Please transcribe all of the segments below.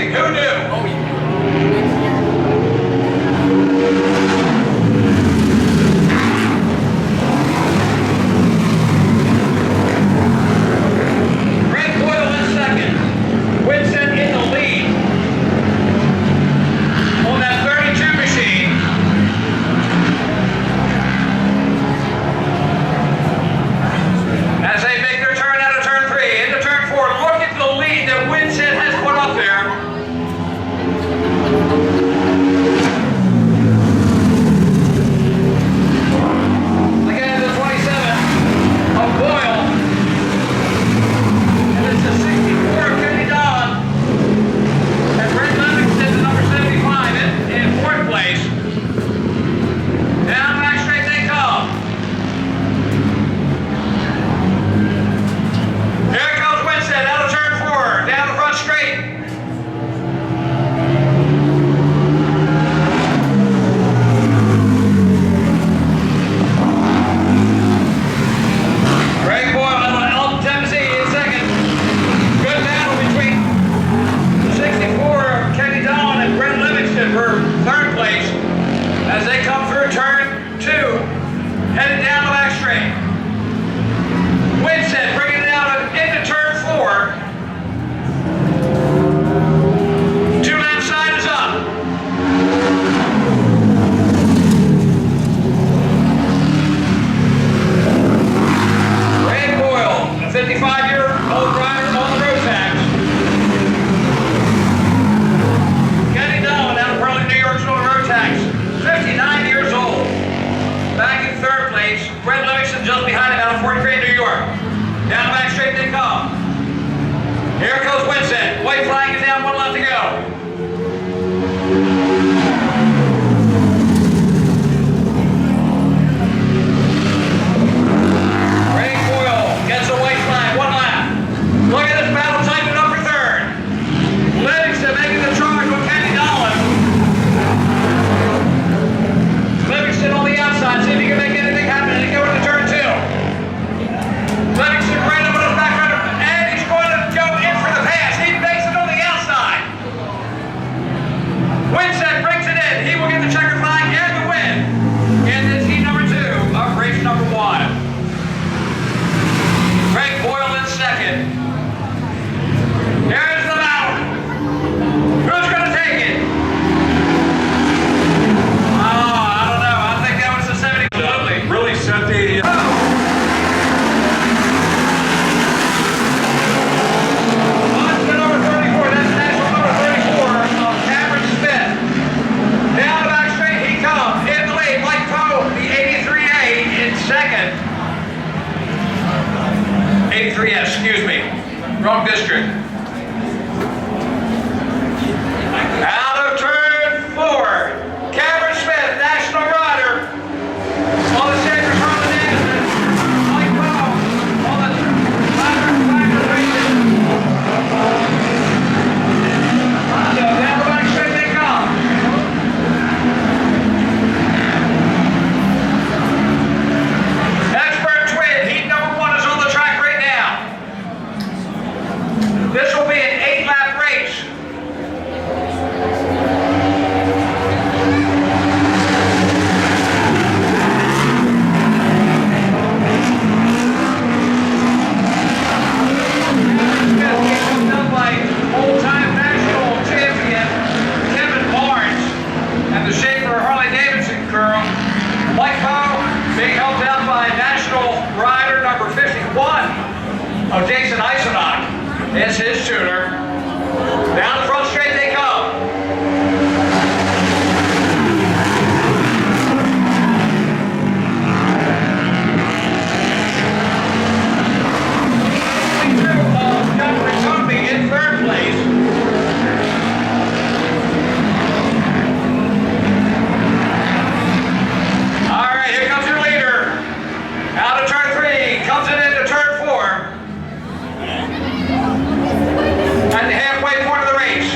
racing. Who knew? Oh, yeah. Greg Boyle in second. Winston in the lead on that 32 machine. As they make their turn out of turn 3 into turn 4, look at the lead that Winston has put up there. Again, the 27 of Boyle. And it's the 64 of Kenny Don. And Brent Livingston, the number 75 in 4th place. Down back straight they come. Here comes Winston out of turn 4, down the front straight. Greg Boyle out of Elton, Tennessee in second. Good battle between the 64 of Kenny Don and Brent Livingston for 3rd place as they come through turn 2, headed down the back straight. Winston bringing it out into turn 4. 2 left side is up. Greg Boyle, a 55-year-old rider on the road tax. Kenny Don out of Burlington, New York's on the road tax. 59 years old. Back in 3rd place. Brent Livingston just behind him out of Fort Crane, New York. Down the back straight they come. Here goes Winston. White flag is down, 1 left to go. Greg Boyle gets a white flag, 1 lap. Look at this battle tightening up for 3rd. Livingston making the charge with Kenny Dolan. Livingston on the outside, see if he can make anything happen and go into turn 2. Livingston right up on his back runner, and he's going to go in for the pass. He makes it on the outside. Winston brings it in. He will get the checker flag and the win. And this heat number 2 of race number 1. Greg Boyle in second. Here's the battle. Who's going to take it? I don't know. I think that was the 70. Really set the... On to number 34. That's national number 34 of Cameron Smith. Down the back straight he comes. In the lead, Mike Poe, the 83A in second. 83S, excuse me. Wrong district. Out of turn 4, Cameron Smith, national rider. On the Sabres Harley Davidson. Mike Poe on the Tractor Racing. Honda, down the back straight they come. Expert Twin, heat number 1 is on the track right now. This will be an 8-lap race. Old-time national champion Kevin Barnes and the Schaefer Harley Davidson crew. Mike Poe being helped out by national rider number 51 of Jason Eisenach is his tuner. Down the front straight they come. In 3rd place. All right, here comes your leader. Out of turn 3, comes it into turn 4. At the halfway point of the race.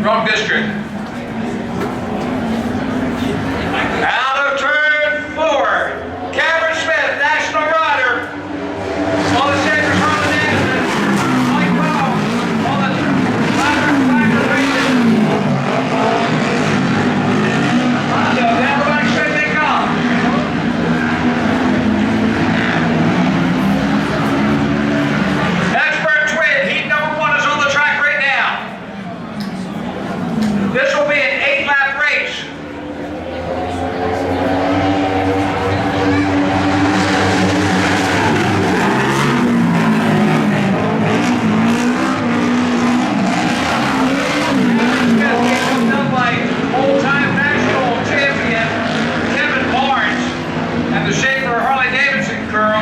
Wrong district. Out of turn 4, Cameron Smith, National Rider. On the Sabres, Harlan Davidson. Mike Bowe on the Rider races. So everybody should they come. Expert Twin, heat number 1 is on the track right now. This will be an 8-lap race. Old-time national champion Kevin Barnes and the Schaefer Harley Davidson girl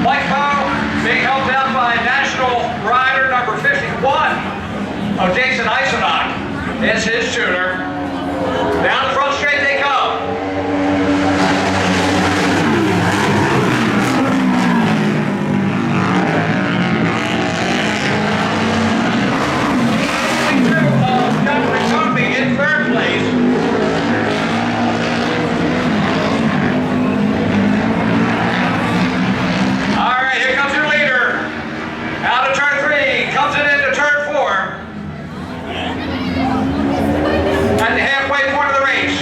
Mike Bowe being helped out by national rider number 51 of Jason Eisenach. It's his tuner. Down the front straight they come. In third place. All right, here comes your leader. Out of turn 3, comes it into turn 4. At the halfway point of the race.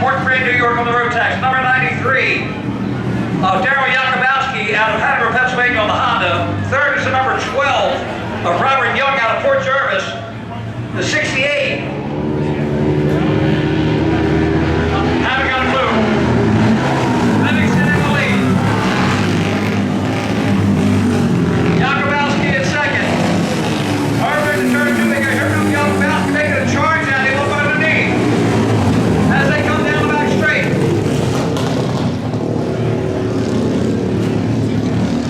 Port Crane, New York on the road tax. Number 93, Daryl Yakubowski out of Hanover, Pennsylvania on the Honda. Third is the number 12 of Robert Young out of Port Jervis. The 68. Haven't got a clue. Livingston in the lead. Yakubowski in second. However, in the turn two, they go here comes Yakubowski making a charge at him up underneath. As they come down the back straight.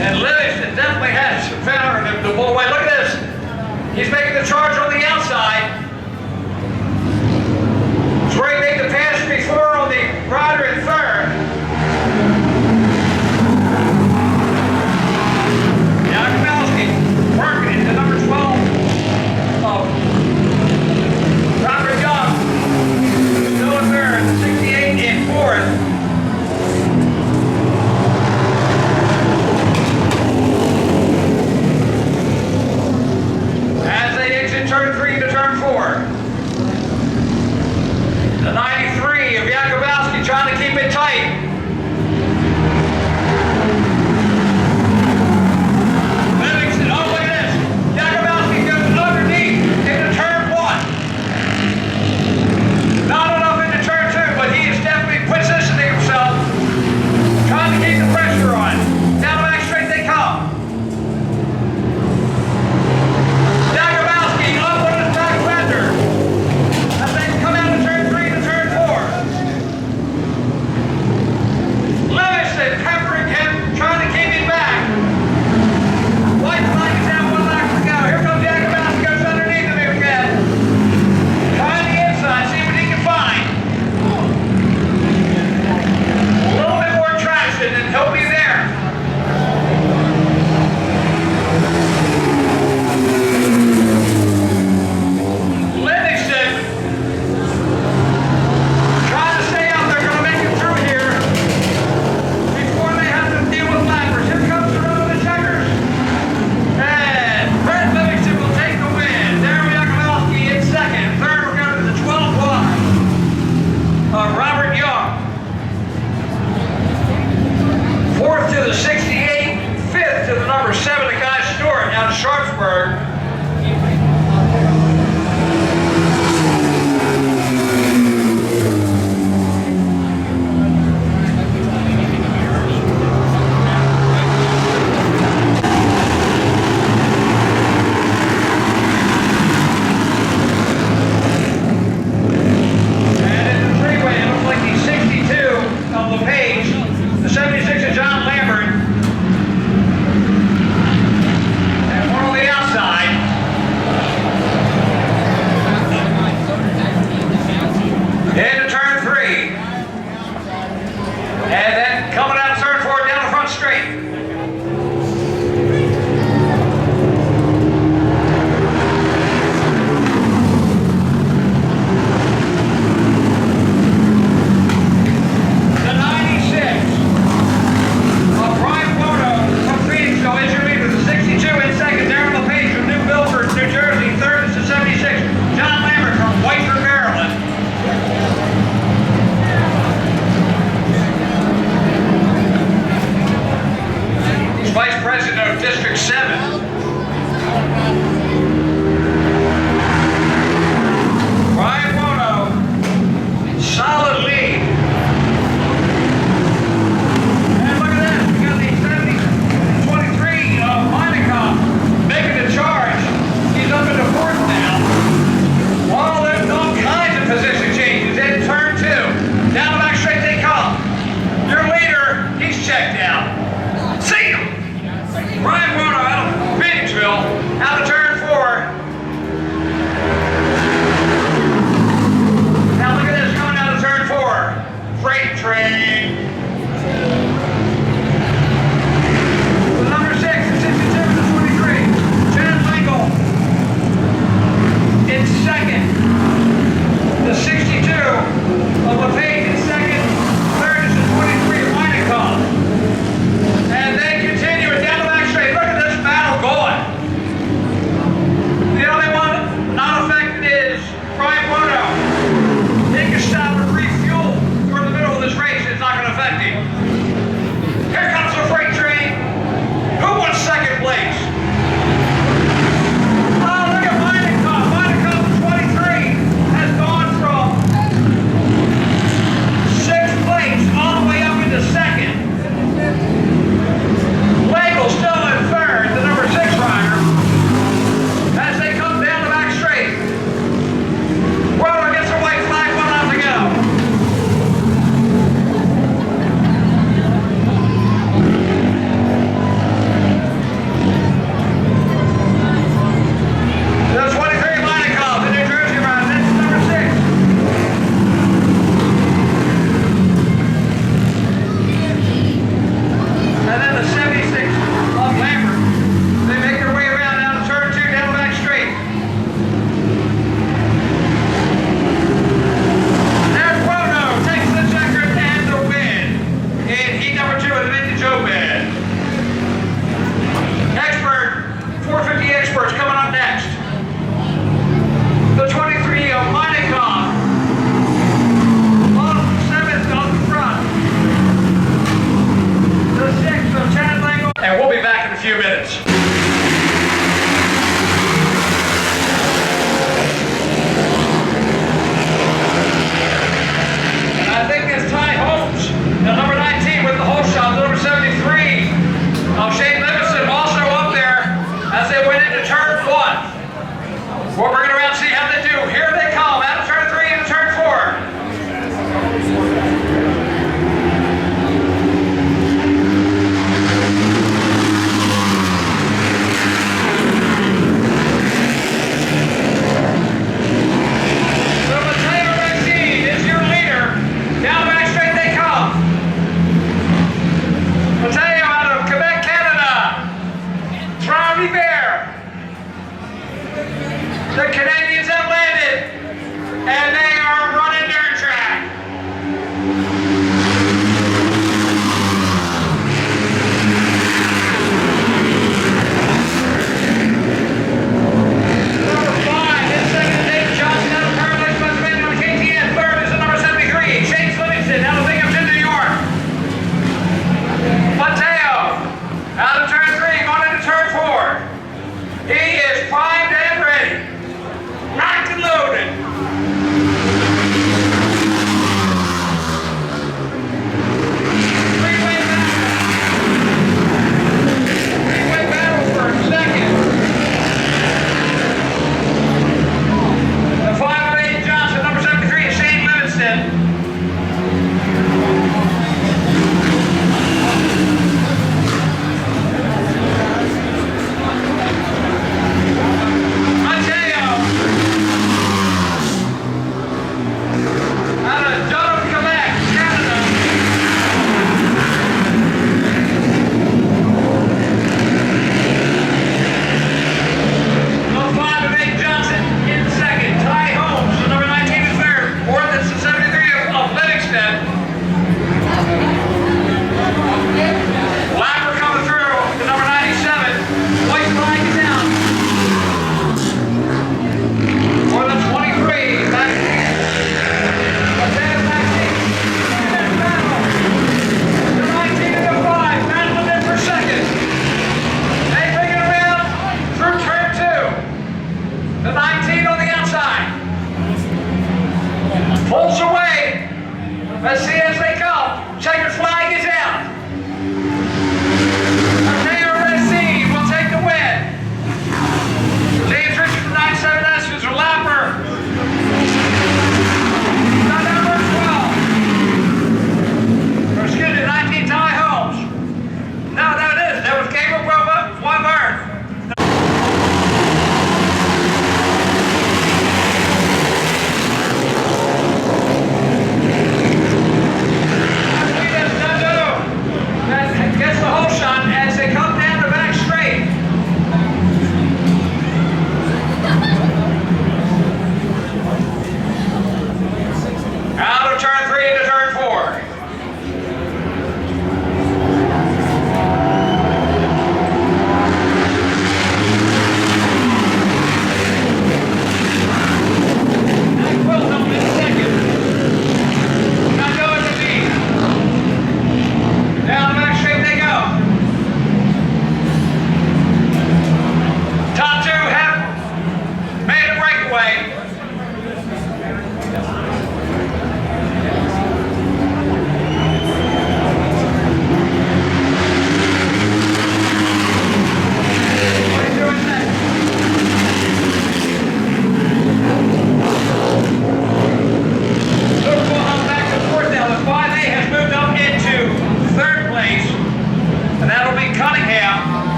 And Livingston definitely has found the bull away. Look at this. He's making the charge on the outside. Let's see as they come. Checkered flag is out. KRSC will take the win. James Richard from 97S is a lapper. Number 12. Or excuse me, 19 Ty Holmes. No, that is. That was Gabriel Weinberg.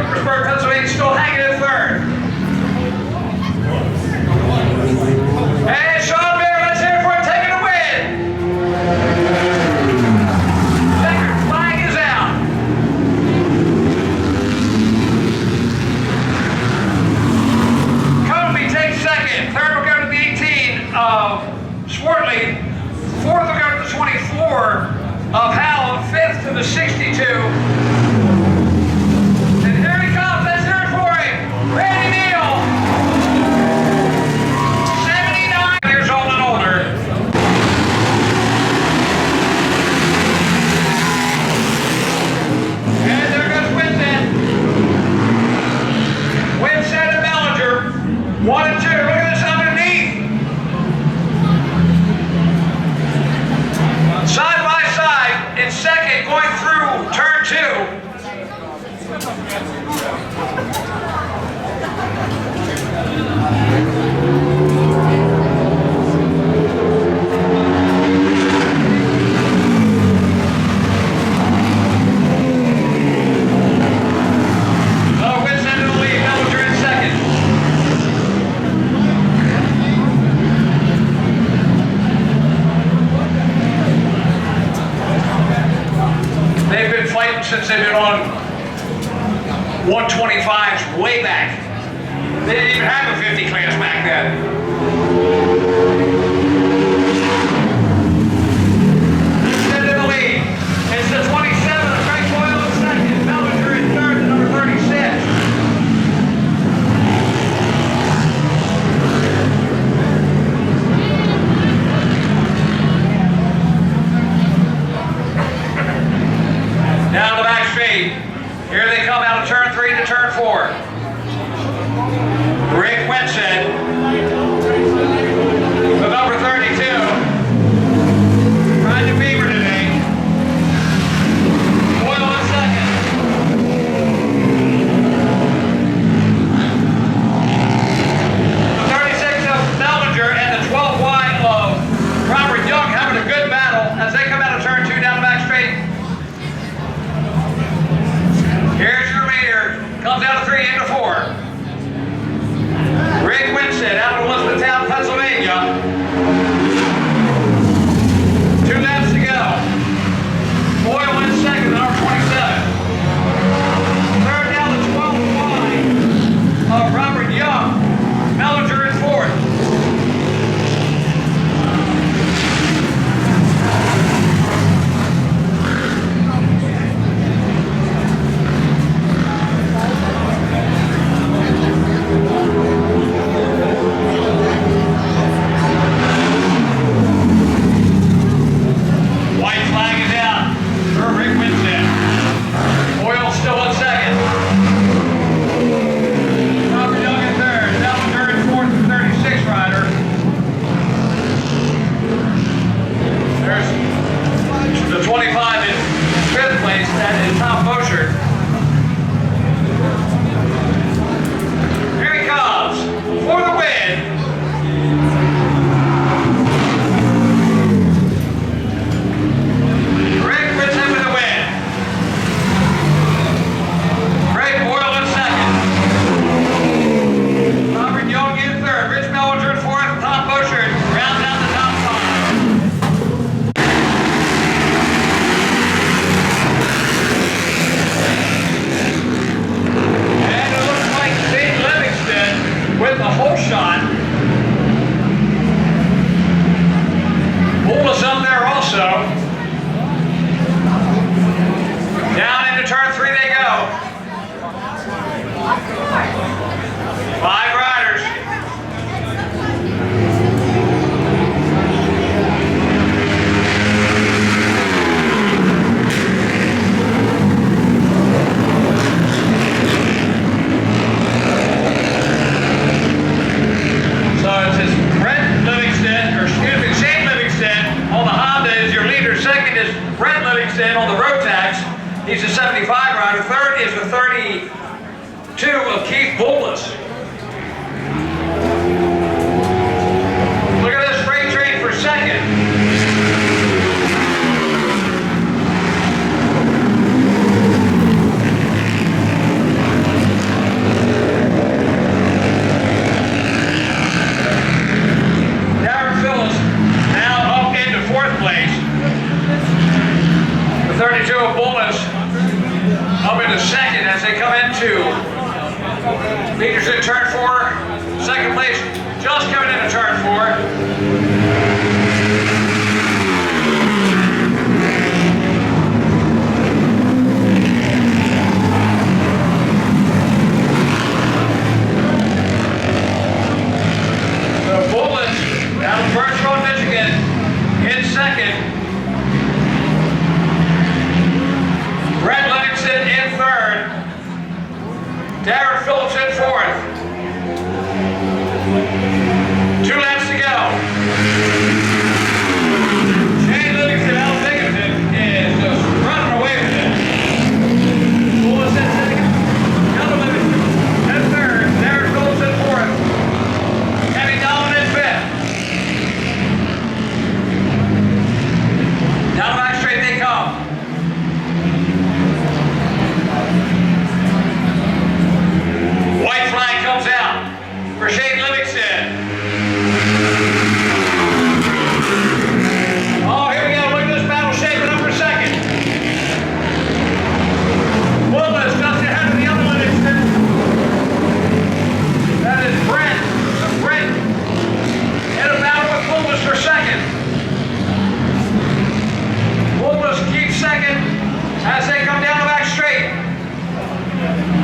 Coopersburg, Pennsylvania, still hanging in third. And Sean Bear, let's hear it for him, taking a win. Checkered flag is out. Kobe takes second. Third will go to the 18 of Swartley. Fourth will go to the 24 of Howell. Fifth to the 62. And here he comes. Let's hear it for him. Randy Neal. 79 years old and older. And there goes Winston. Winston and Mellinger. 1 and 2. Look at this underneath. Side by side in second, going through turn 2. Winston in the lead, Mellinger in second. They've been fighting since they've been on 125s way back. They didn't even have a 50 class back then. Winston in the lead. It's the 27 of Frank Boyle in second. Mellinger in third, the number 36. Down the back straight. Here they come out of turn 3 to turn 4. Rick Winston, the number 32. Trying to beaver today. Boyle in second. The 36 of Mellinger and the 12 wide of Robert Young having a good battle as they come out of turn 2 down the back straight. Here's your leader. Comes out of 3 into 4. Rick Winston out of Elizabethtown, Pennsylvania. 2 laps to go. Boyle in second, the number 27. Third down the 12 wide of Robert Young. Mellinger in fourth. White flag is out for Rick Winston. Boyle still in second. Robert Young in third. Mellinger in fourth, the 36 rider. There's the 25 in fifth place. That is Tom Boschert. Here he comes for the win. Rick Winston with the win. Greg Boyle in second. Robert Young in third. Rich Mellinger in fourth. Tom Boschert rounds out the top 5. And it looks like Dave Livingston with the whole shot. Bull is up there also. Down into turn 3 they go. 5 riders. So it says Brett Livingston, or excuse me, Shane Livingston on the Honda is your leader. Second is Brett Livingston on the Rotax. He's a 75 rider. Third is the 32 of Keith Bullis. Look at this freight train for second. Leaders in turn 4. Second place, just coming into turn 4. Darren Phillips in 4th. 2 laps to go. Shane Livingston, Al Dickinson is just running away with it. Bullis in 2nd. Yellow Livingston in 3rd. Darren Phillips in 4th. Kenny Dolan in 5th. Down the back straight they come. White flag comes out for Shane Livingston. Oh, here we go. Look at this battle shaping up for second. Willis just ahead of the other Livingston. That is Brent. Brent in a battle with Willis for second. Willis keeps second as they come down the back straight.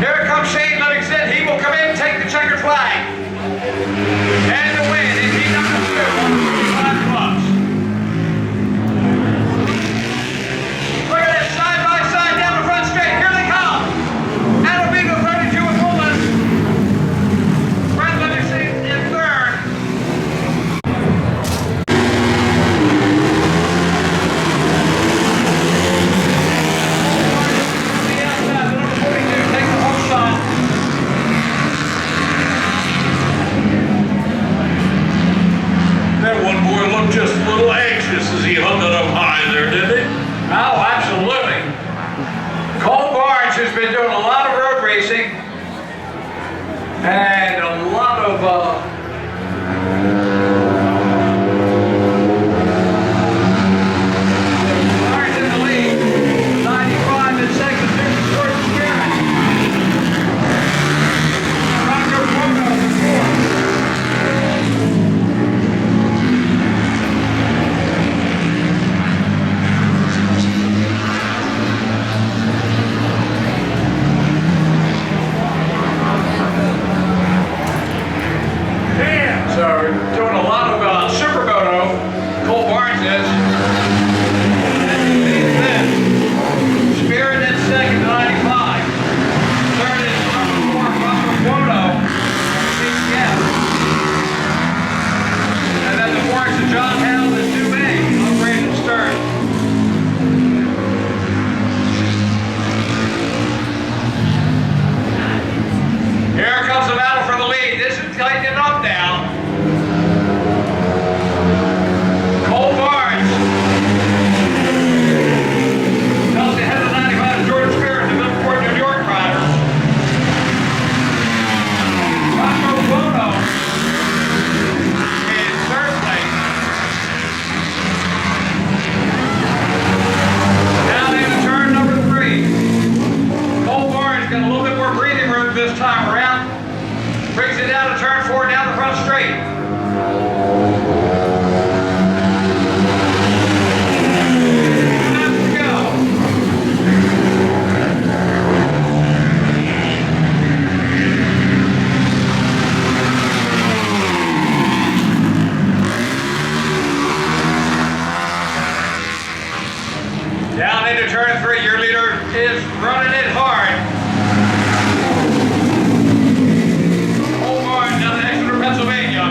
Here comes Shane Livingston. He will come in and take the checkered flag. And the win is he number 2 on the 45 clubs. Look at this, side by side down the front straight. Here they come. Amigo 32 with Willis. Brent Livingston in 3rd. That one boy looked just a little anxious as he hung it up high there, didn't he? Oh, absolutely. Cole Barnes has been doing a lot of road racing and a lot of Barnes in the lead. 95 in second, Jordan Scarron. Roger Bono in 4th. So we're doing a lot of Super Moto. Cole Barnes is. Spirit in second, 95. Third is number 4, Roger Bono. And then the 4th is John Held in 2A on Brandon Stern. Here comes the battle for the lead. This is tightening up now. Cole Barnes. Comes ahead of 95 Jordan Spirit, the Milford, New York riders. Rocco Bono in 3rd place. Down into turn number 3. Cole Barnes got a little bit more breathing room this time around. Brings it down to turn 4 down the front straight. Let's go. Down into turn 3. Your leader is running it hard. Pennsylvania.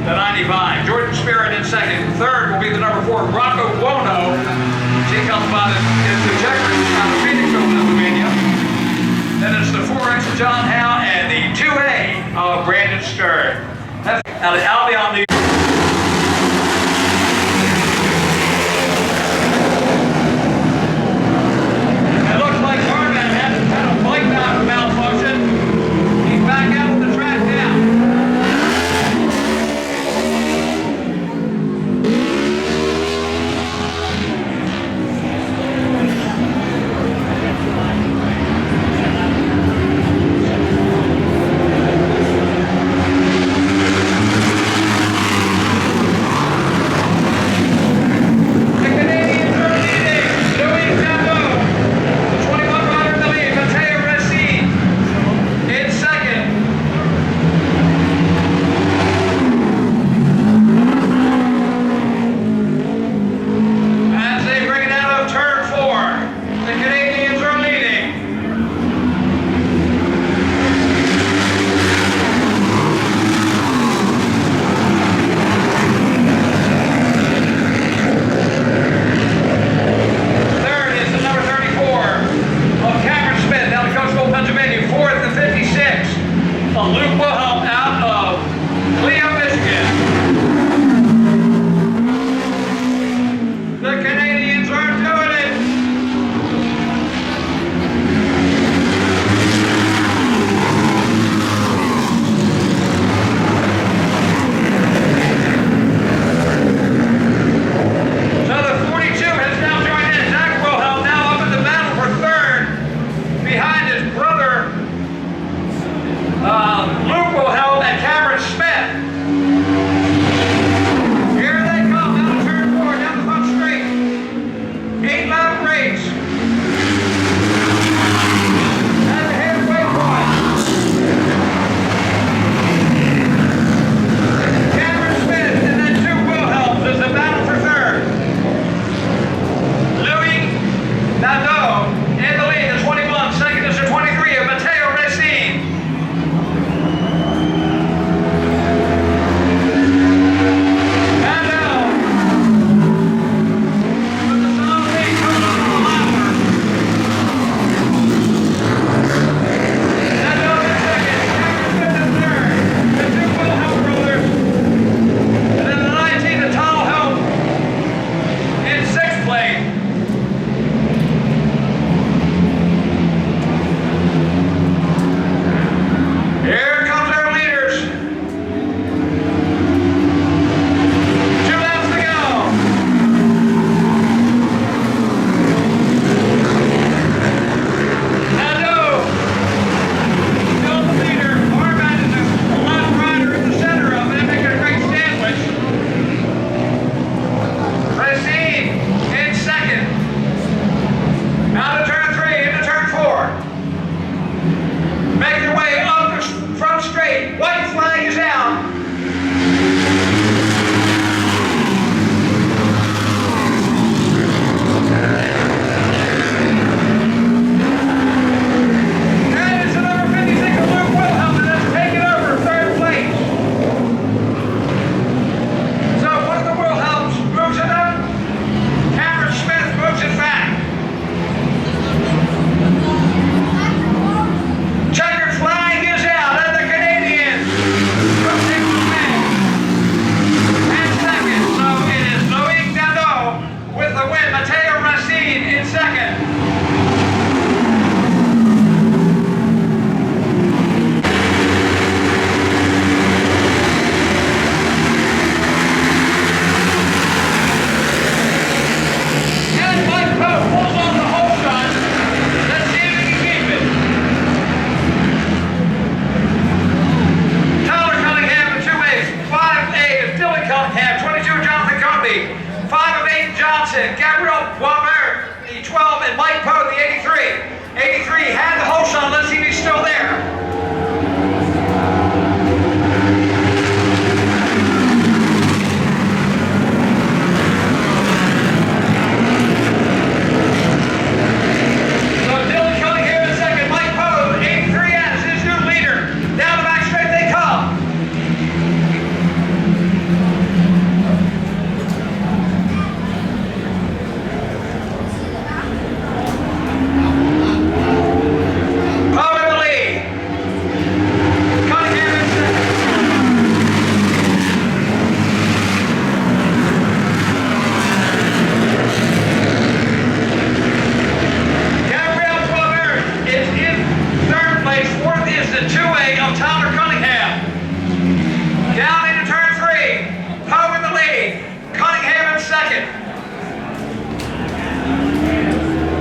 the 95. Jordan Spirit in second. Third will be the number 4, Rocco Buono. She comes by the checkers out of Phoenix, Pennsylvania. Then it's the 4X of John Howe and the 2A of Brandon Stern. That's out of Albion, New York. It looks like Carman has some kind of bike malfunction. He's back out on the track now.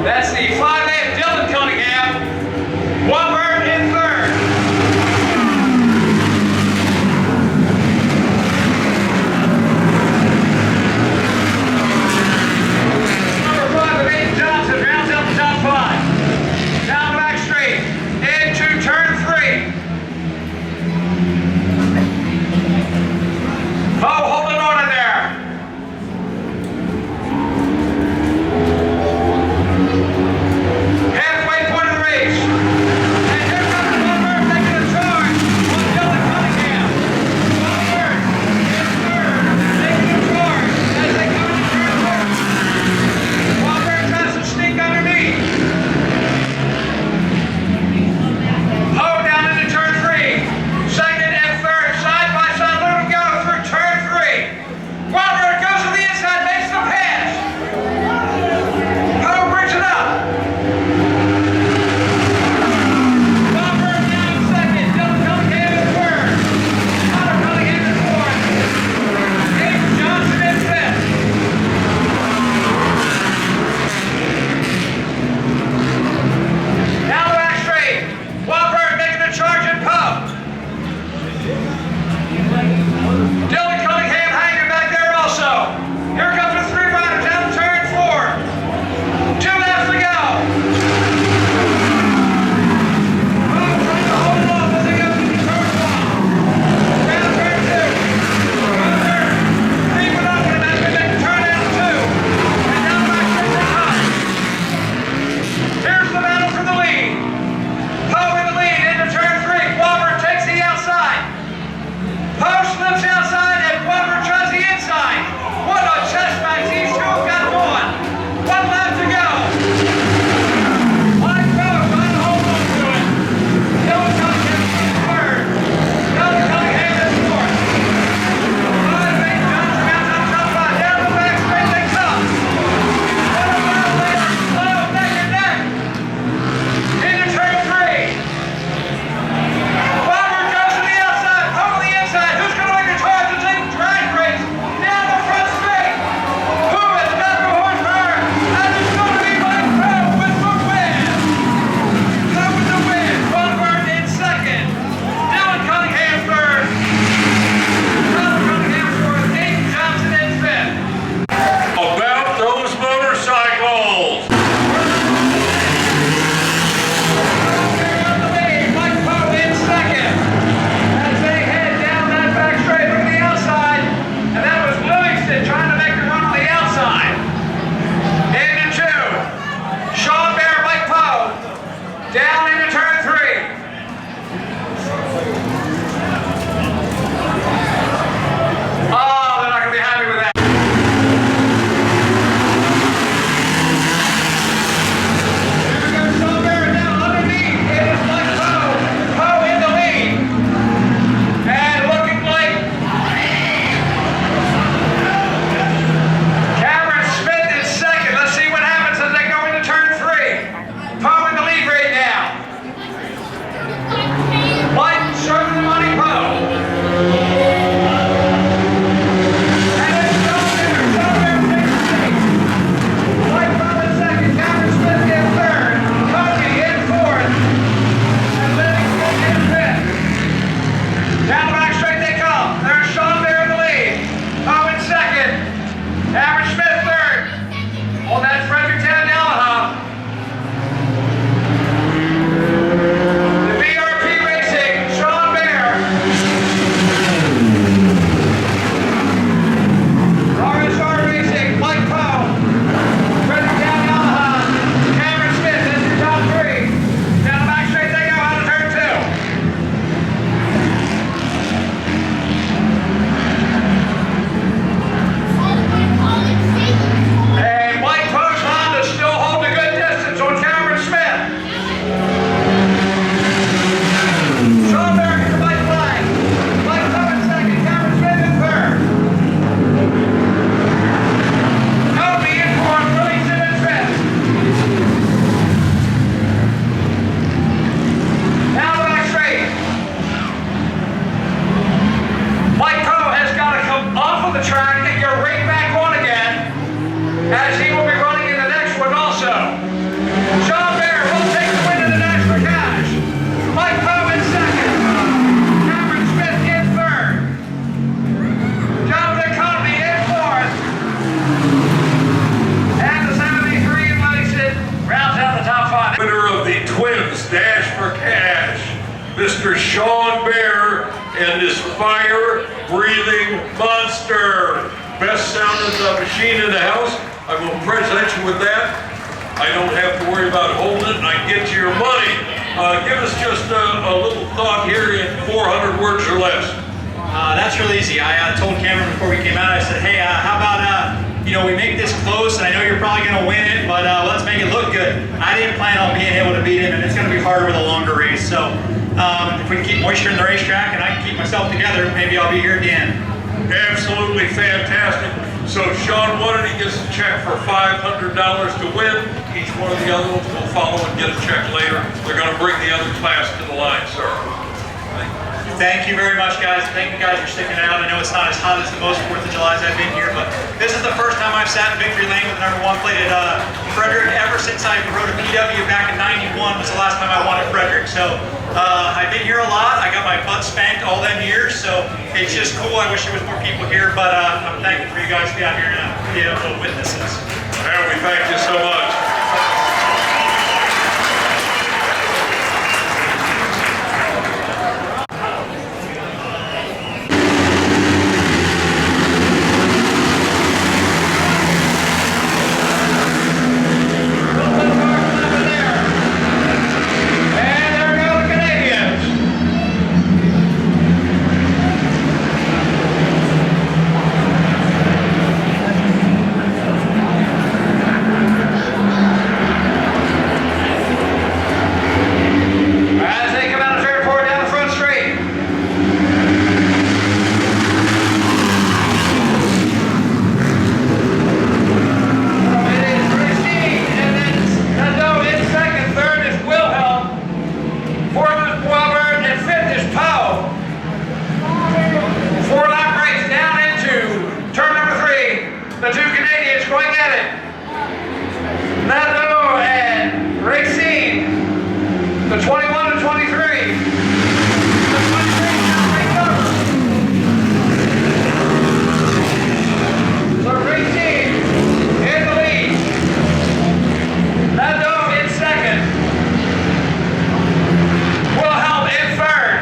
That's the 5A of Dylan Cunningham. One bird in third. Number 5 of 8 Johnson rounds out the top 5. Down the back straight. Into turn 3. Oh, holding on in there. 5 this fire-breathing monster. Best sounding machine in the house. I'm going to present you with that. I don't have to worry about holding it, and I get you your money. Give us just a little thought here in 400 words or less. That's really easy. I told Cameron before we came out, I said, hey, how about, we make this close, and I know you're probably going to win it, but let's make it look good. I didn't plan on being able to beat him, and it's going to be harder with a longer race. So if we can keep moisture in the racetrack and I can keep myself together, maybe I'll be here at the end. Absolutely fantastic. So Sean won it. He gets a check for $500 to win. Each one of the other ones will follow and get a check later. They're going to bring the other class to the line, sir. Thank you very much, guys. Thank you guys for sticking it out. I know it's not as hot as the most 4th of July's I've been here, but this is the first time I've sat in victory lane with the #1 plate at Frederick ever since I rode a PW back in '91 was the last time I won at Frederick. So I've been here a lot. I got my butt spanked all them years, so it's just cool. I wish there was more people here, but I'm thankful for you guys to be out here and be able to witness this. And we thank you so much. The two Canadians going at it. Nando and Racine. The 21 to 23. The 23 now takes over. So Racine in the lead. Nando in second. Wilhelm in third.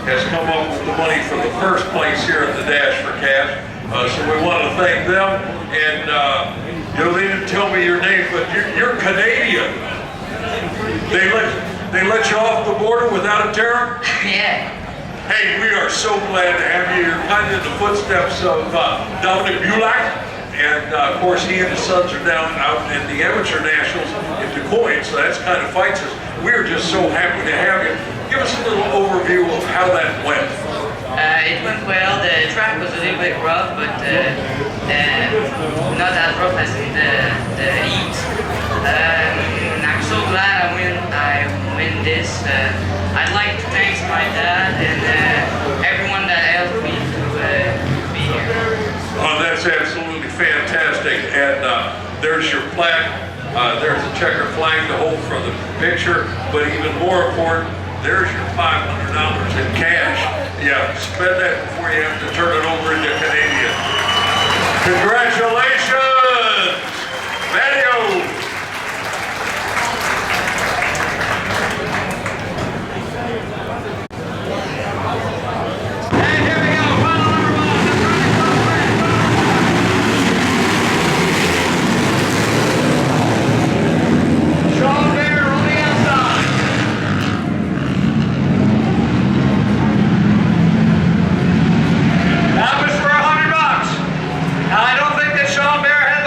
Has come up with the money for the first place here at the Dash for Cash. So we want to thank them. And they didn't tell me your name, but you're Canadian. They let you off the border without a tariff? Yeah. Hey, we are so glad to have you. You're kind of in the footsteps of Dominic Bulak. And of course, he and his sons are down out in the Amateur Nationals in Du Quoin, so that's kind of fights us. We're just so happy to have you. Give us a little overview of how that went. It went well. The track was a little bit rough, but not as rough as in the heat. I'm so glad I win this. I'd like to thank my dad and everyone that helped me to be here. Oh, that's absolutely fantastic. And there's your plaque. There's a checkered flag to hold for the picture. But even more important, there's your $500 in cash. Yeah, spend that before you have to turn it over into Canadian. Congratulations, Mario. And here we go, final number 1. Sean Bear on the outside. That was for $100. Now I don't think that Sean Bear has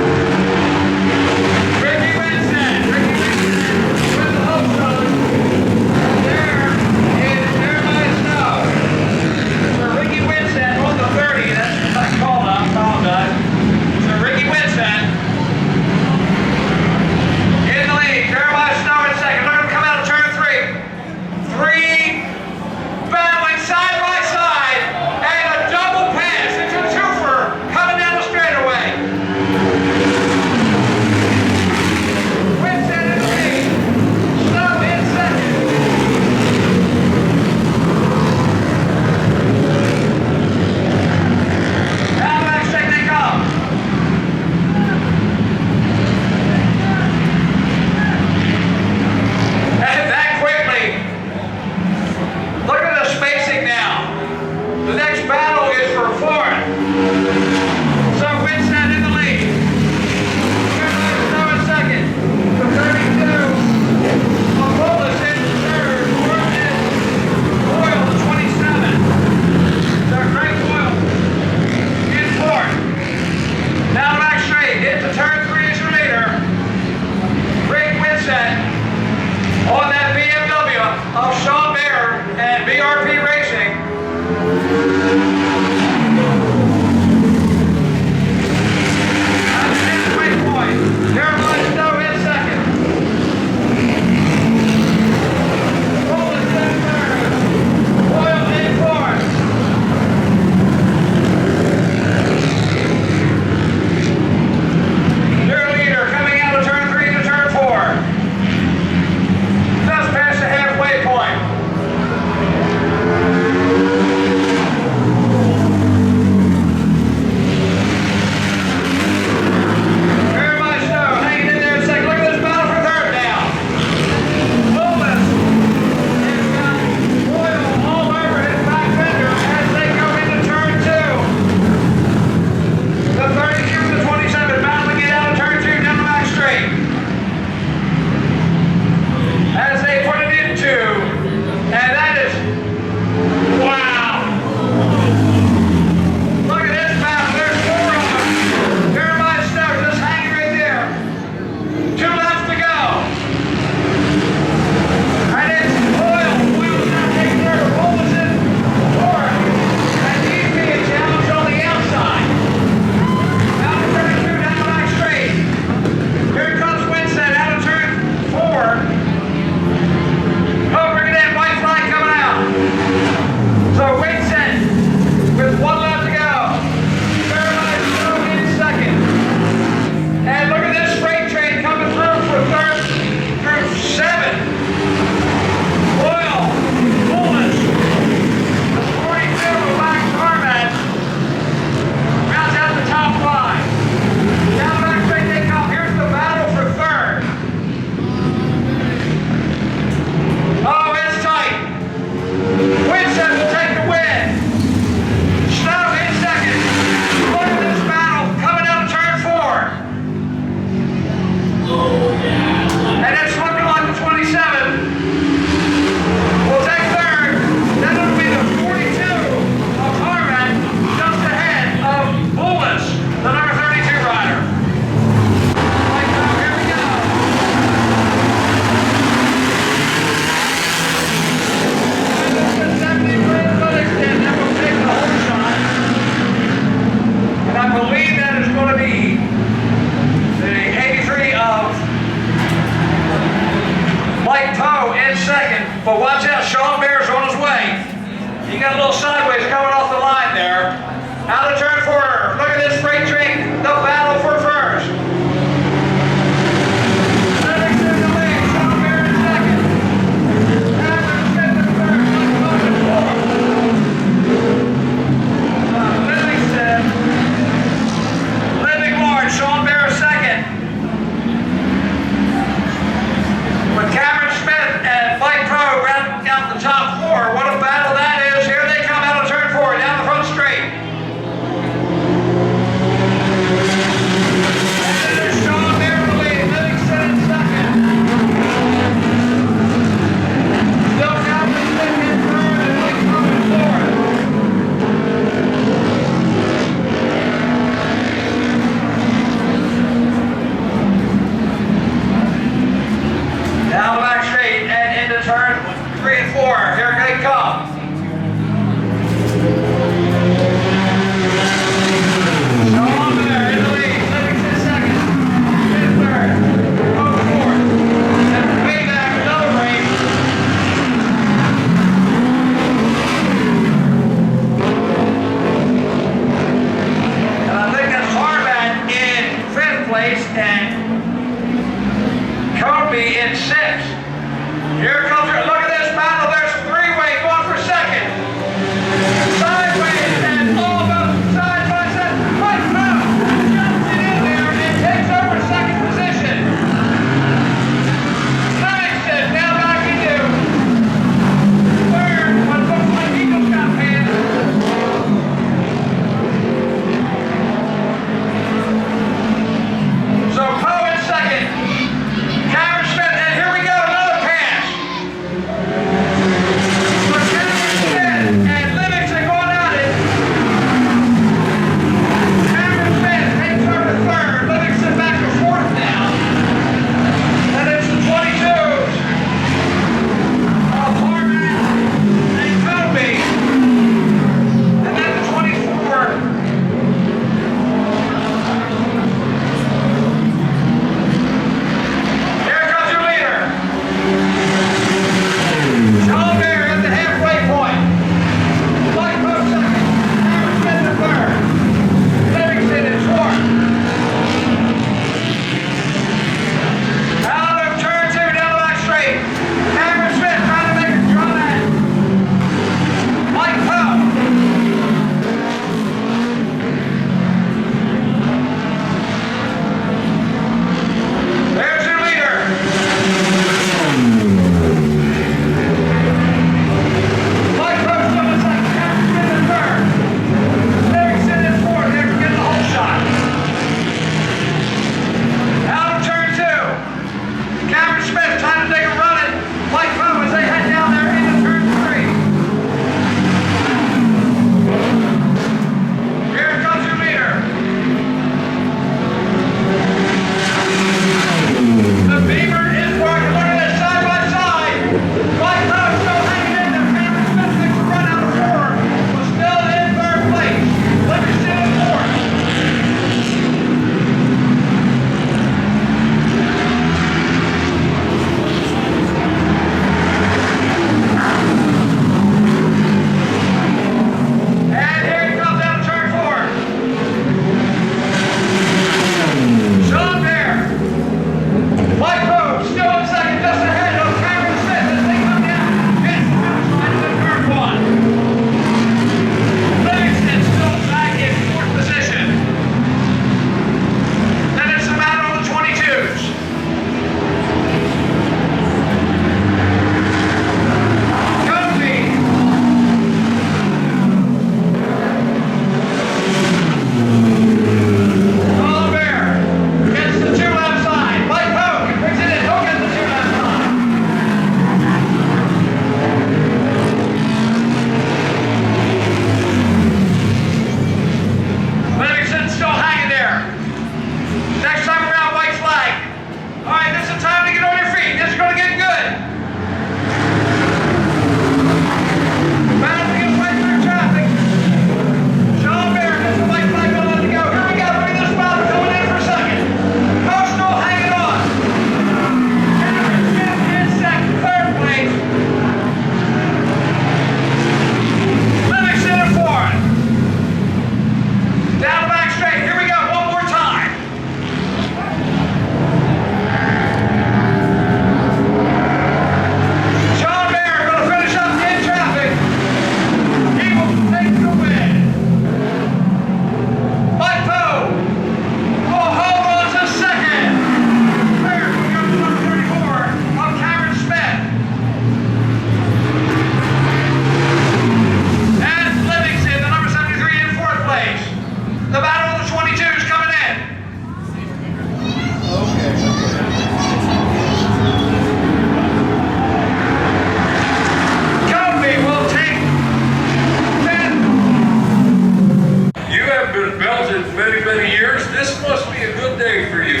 be a good day for you.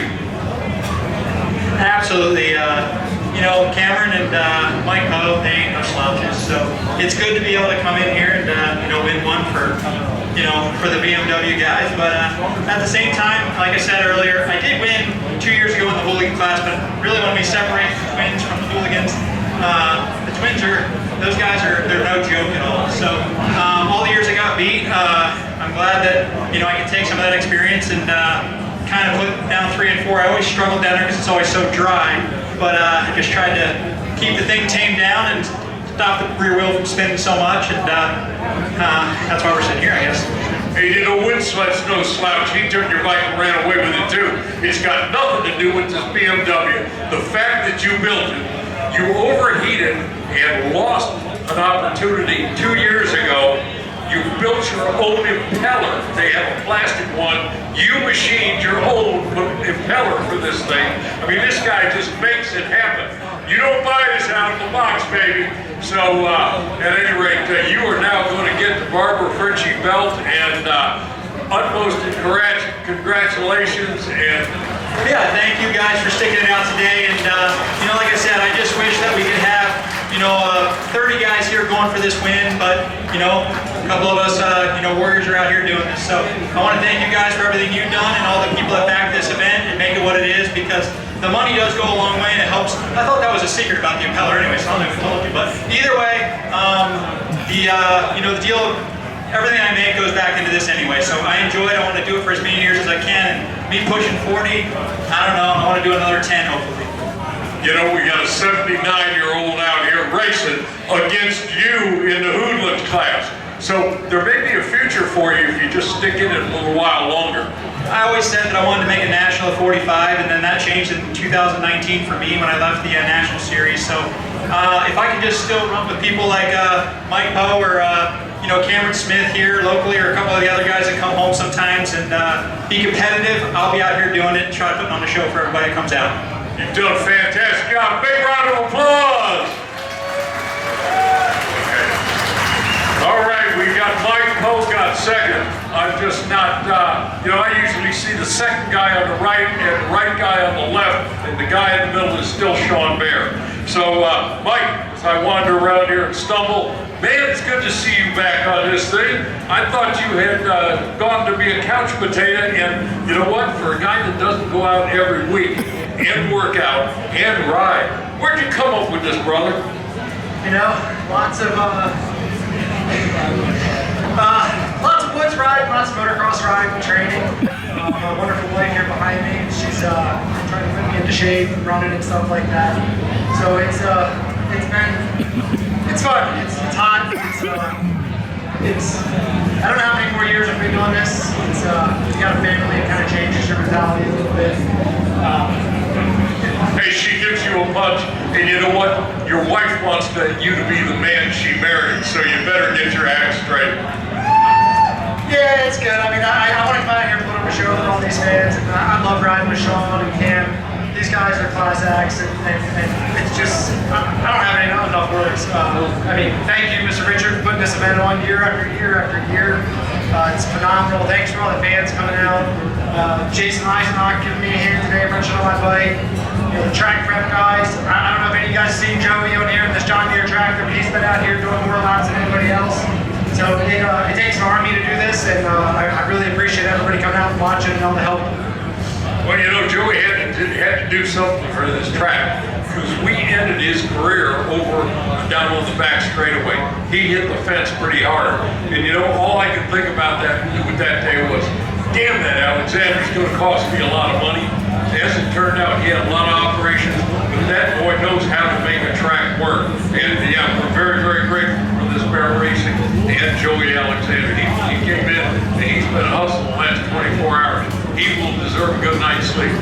Absolutely. You know, Cameron and Mike Poe, they ain't no slouches. So it's good to be able to come in here and, you know, win one for, you know, for the BMW guys. But at the same time, like I said earlier, I did win 2 years ago in the Hooligan class, but really when we separate the twins from the Hooligans, the twins are, those guys are, they're no joke at all. So all the years I got beat, I'm glad that, you know, I can take some of that experience and kind of put down 3 and 4. I always struggled down there because it's always so dry, but I just tried to keep the thing tamed down and stop the rear wheel from spinning so much, and that's why we're sitting here, I guess. Hey, you know, Windsweat's no slouch. He took your bike and ran away with it too. It's got nothing to do with this BMW. The fact that you built it, you overheated and lost an opportunity 2 years ago. You built your own impeller. They have a plastic one. You machined your own impeller for this thing. I mean, this guy just makes it happen. You don't buy this out of the box, baby. So, at any rate, you are now going to get the Barbara Fritchie belt, and utmost congratulations. And yeah, thank you guys for sticking it out today. And you know, like I said, I just wish that we could have, you know, 30 guys here going for this win, but you know, a couple of us, you know, warriors are out here doing this. So I want to thank you guys for everything you've done and all the people that back this event and make it what it is, because the money does go a long way and it helps. I thought that was a secret about the impeller anyway, so I don't even told you. But either way, you know, the deal, everything I make goes back into this anyway. So I enjoy it. I want to do it for as many years as I can. And me pushing 40, I don't know. I want to do another 10 hopefully. you know, we got a 79-year-old out here racing against you in the Hooligan class. So there may be a future for you if you just stick in it a little while longer. I always said that I wanted to make a national at 45, and then that changed in 2019 for me when I left the national series. So if I can just still run with people like Mike Poe or you know, Cameron Smith here locally, or a couple of the other guys that come home sometimes, and be competitive, I'll be out here doing it and try to put on a show for everybody that comes out. You've done a fantastic job. Big round of applause. All right, we got Mike Poe got second. I'm just not, you know, I usually see the second guy on the right and the right guy on the left, and the guy in the middle is still Sean Bear. So, Mike, as I wander around here and stumble, man, it's good to see you back on this thing. I thought you had gone to be a couch potato, and you know what? For a guy that doesn't go out every week and work out and ride, where'd you come up with this, brother? You know, lots of woods riding, lots of motocross riding, training. My wonderful wife here behind me, she's trying to put me into shape, running and stuff like that. So it's fun. It's hot. I don't know how many more years I've been doing this. You got a family, it kind of changes your mentality a little bit. Hey, she gives you a punch, and you know what? Your wife wants you to be the man she married, so you better get your act straight. Yeah, it's good. I mean, I want to come out here and put on a show with all these fans, and I love riding with Sean and Cam. These guys are class acts, and it's just, I don't have enough words. I mean, thank you, Mr. Richard, for putting this event on year after year after year. It's phenomenal. Thanks for all the fans coming out. Jason Eisenach giving me a hand today, wrenching on my bike. You know, the track prep guys. I don't know if any of you guys have seen Joey on here in this John Deere tractor, but he's been out here doing more laps than anybody else. So it takes an army to do this, and I really appreciate everybody coming out and watching and all the help. Well, you know, Joey had to do something for this track, because we ended his career over down on the back straightaway. He hit the fence pretty hard, and you know, all I could think about that day was, damn, that Alexander's going to cost me a lot of money. As it turned out, he had a lot of operations, but that boy knows how to make a track work. And yeah, we're very, very grateful for this Bear Racing and Joey Alexander. He came in and he's been hustling the last 24 hours. He will deserve a good night's sleep.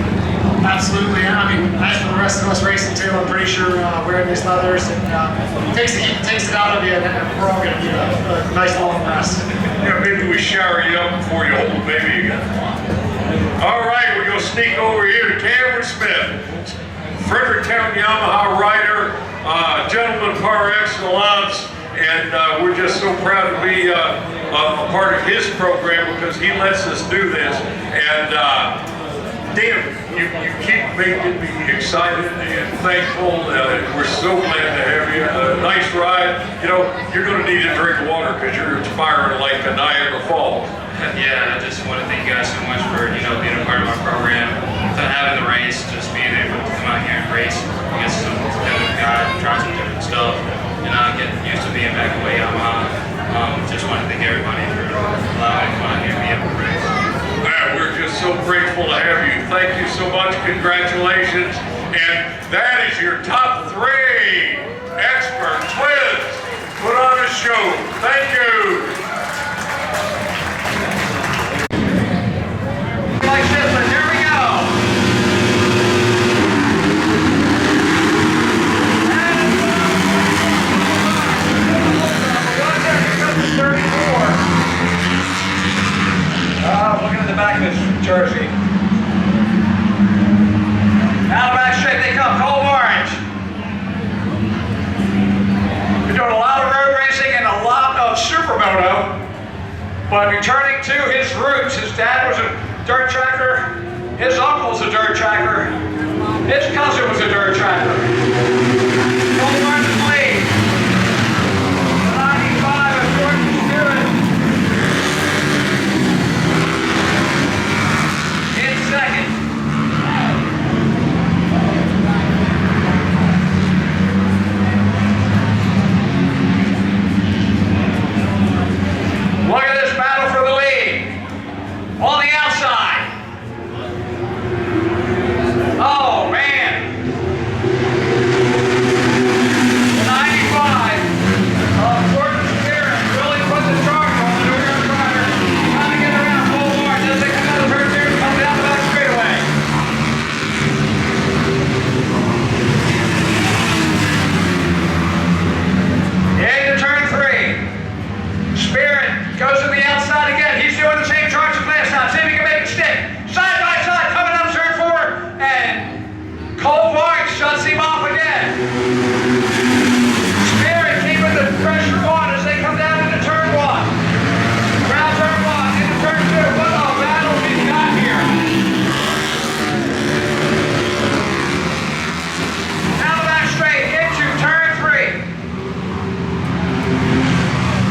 Absolutely. I mean, as for the rest of us racing too, I'm pretty sure wearing these leathers and takes it out of you, and we're all going to get a nice long rest. Yeah, maybe we shower you up before you hold the baby again. All right, we're going to sneak over here to Cameron Smith, Fredericktown Yamaha rider, gentleman par excellence, and we're just so proud to be a part of his program, because he lets us do this. And Dan, you keep making me excited and thankful. We're so glad to have you. Nice ride. You know, you're going to need a drink of water because you're inspiring like a Niagara Falls. Yeah, I just want to thank you guys so much for, being a part of our program. Without having the race, just being able to come out here and race against some competitive guy, try some different stuff, and get used to being back away. Just want to thank everybody for allowing me to come out here and be able to race. We're just so grateful to have you. Thank you so much. Congratulations. And that is your top 3 expert twins. Put on a show. Thank you. Like Shipley, here we go. Looking at the back of his jersey. Now back straight they come, Cole Orange. Been doing a lot of road racing and a lot of supermoto, but returning to his roots. His dad was a dirt tracker, his uncle was a dirt tracker, his cousin was a dirt tracker. Cole Orange is lead. 95 of Jordan Stewart. Second. Look at this battle for the lead. On the outside. Oh, man. 95 of Jordan Spirit really put the charge on the New York Rider. Trying to get around Cole Orange. Doesn't take another turn here to come down the back straightaway. Into turn 3. Spirit goes to the outside again. He's doing the same charge as last time. See if he can make it stick. Side by side, coming up turn 4, and Cole Orange shuts him off again. Spirit keeping the pressure on as they come down into turn 1. Around turn 1, into turn 2. What a battle we've got here. Now the back straight into turn 3.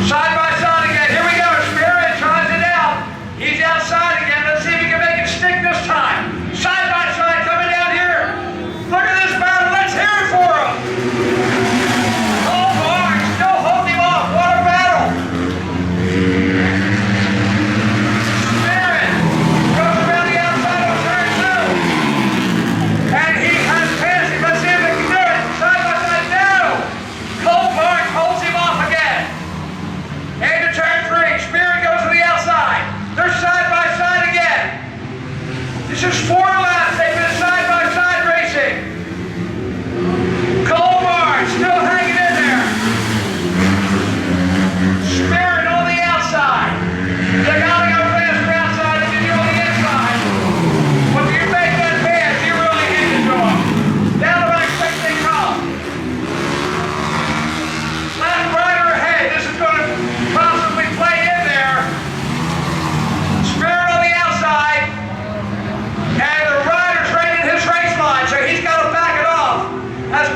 Side by side again. Here we go. Spirit tries it out. He's outside again. Let's see if he can make it stick this time. Side by side coming down here. Look at this battle. Let's hear it for him. Oh, boy. Still holding him off. What a battle. Spirit goes around the outside of turn 2. And he has passed him. Let's see if they can do it. Side by side. No. Cole Orange holds him off again. Into turn 3. Spirit goes to the outside. They're side by side again. This is 4 laps. They've been side by side racing. Cole Orange still hanging in there. Spirit on the outside. They gotta go faster outside than you do on the inside. When you make that pass, you really hit it to them. Down the back straight they come. Last rider ahead. This is going to possibly play in there. Spirit on the outside. And the rider's right in his race line, so he's got to back it off. As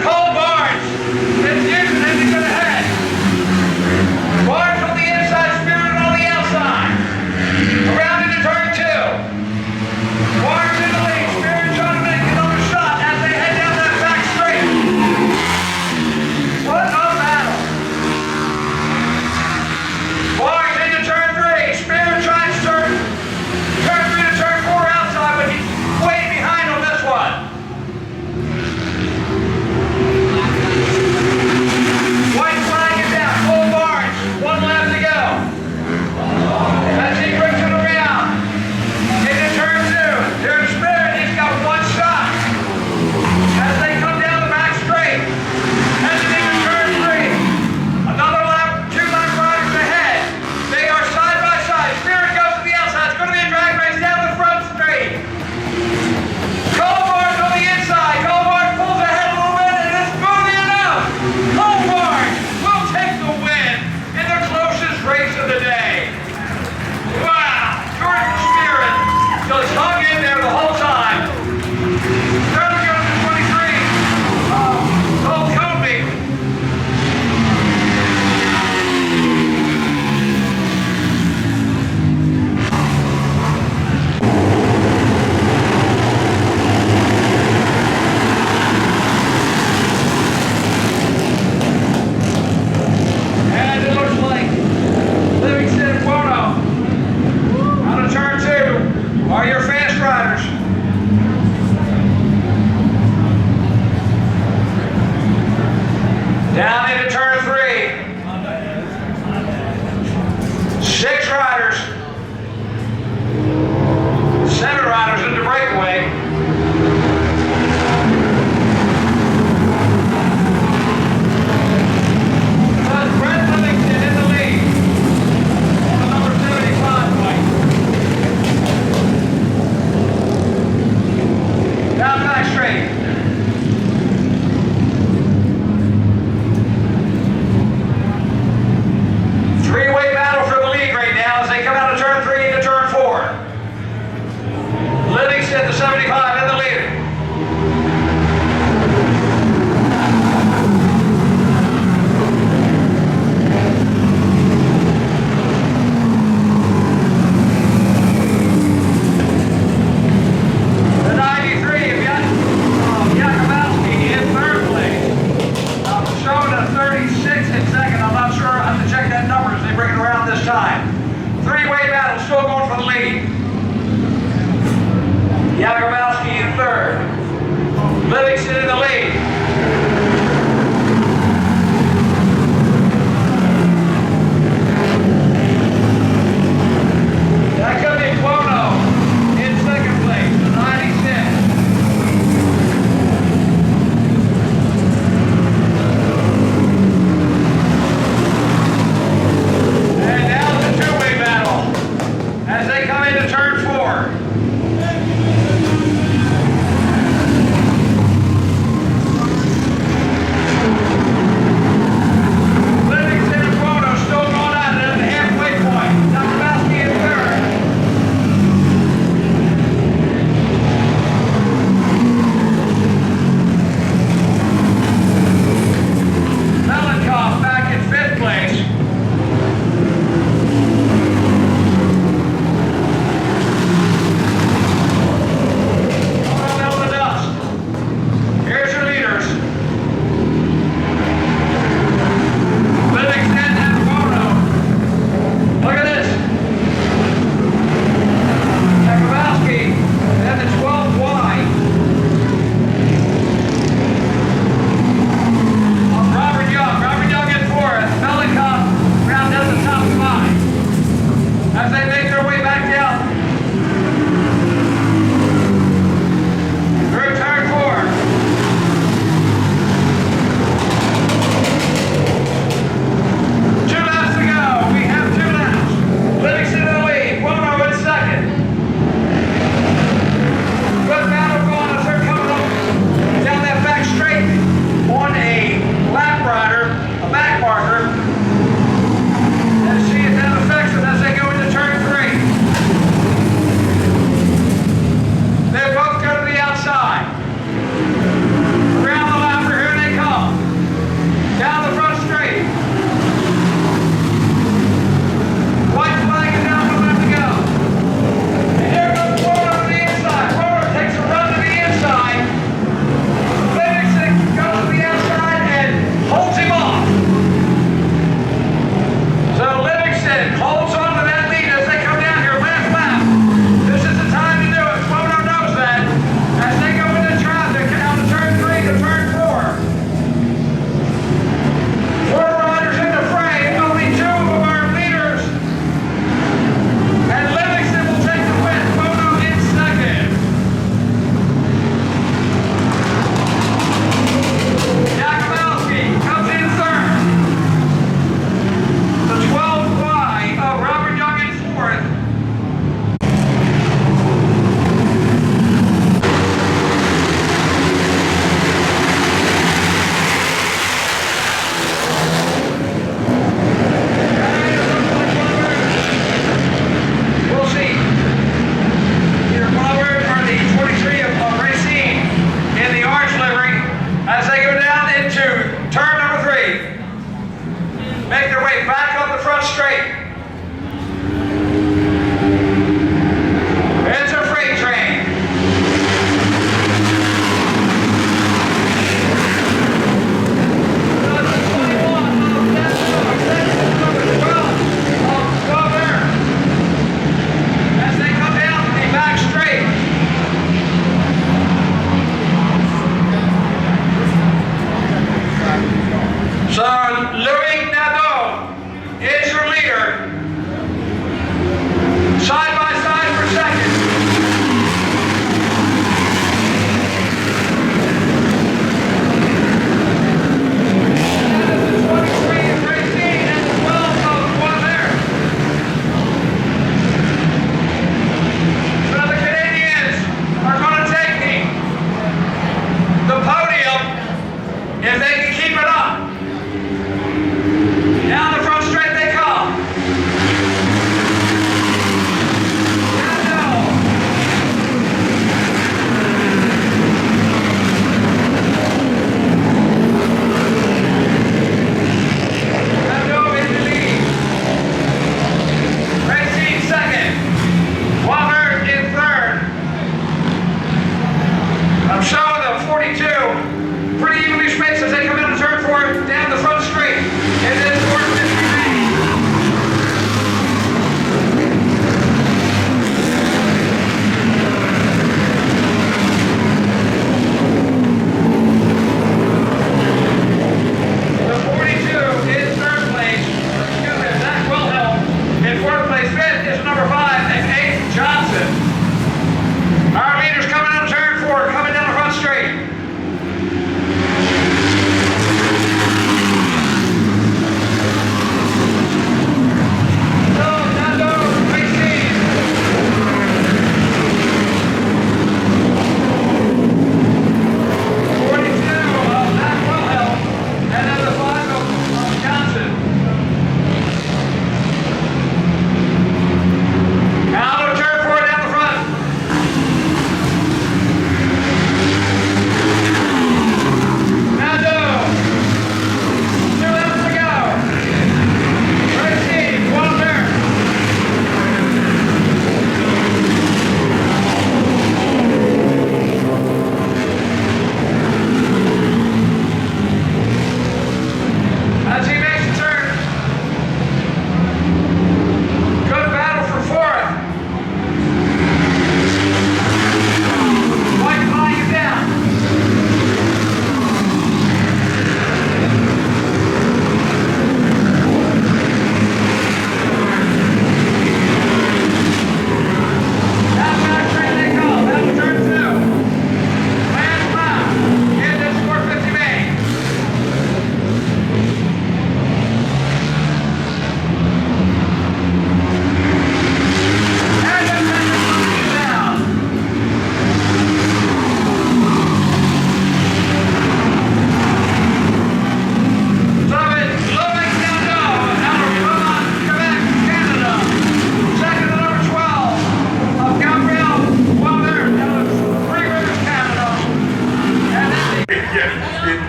straightaway. Brett Livingston in the lead. On number 75 white. Down back straight. Three-way battle for the lead right now as they come out of turn 3 into turn 4. Livingston, the 75, in the lead. The 93, if you got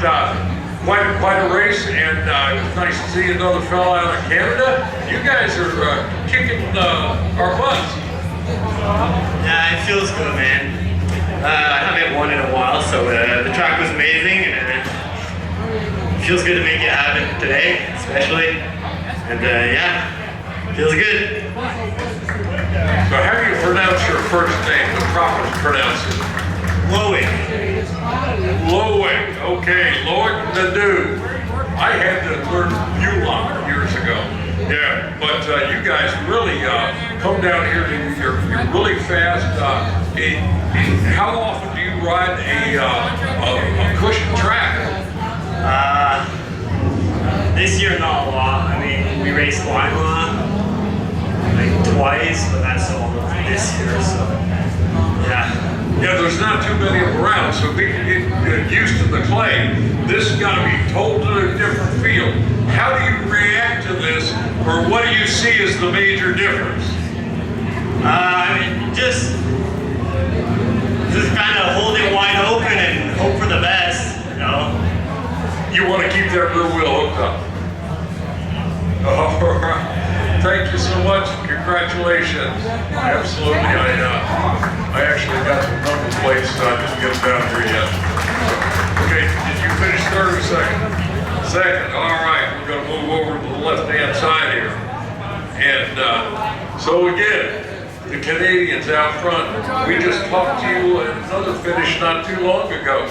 quite a race, and it's nice to see another fella out of Canada. You guys are kicking our butts. Yeah, it feels good, man. I haven't won in a while, so the track was amazing, and it feels good to make it happen today, especially. And yeah, feels good. So how do you pronounce your first name, the proper pronunciation? Loic. Loic, okay, Loic Nadeau. I had to learn Bulock years ago. Yeah, but you guys really come down here, you're really fast. How often do you ride a cushion track? This year, not a lot. I mean, we raced Lima like twice, but that's all this year, so yeah. Yeah, there's not too many of them around, so people get used to the clay. This has got to be totally different feel. How do you react to this, or what do you see as the major difference? I mean, just kind of hold it wide open and hope for the best, you know. You want to keep that rear wheel hooked up. All right. Thank you so much. Congratulations. Absolutely. I actually got some number plates, so I didn't get them down here yet. Okay, did you finish third or second? Second. All right. We're going to move over to the left-hand side here. And so again, the Canadians out front. We just talked to you at another finish not too long ago.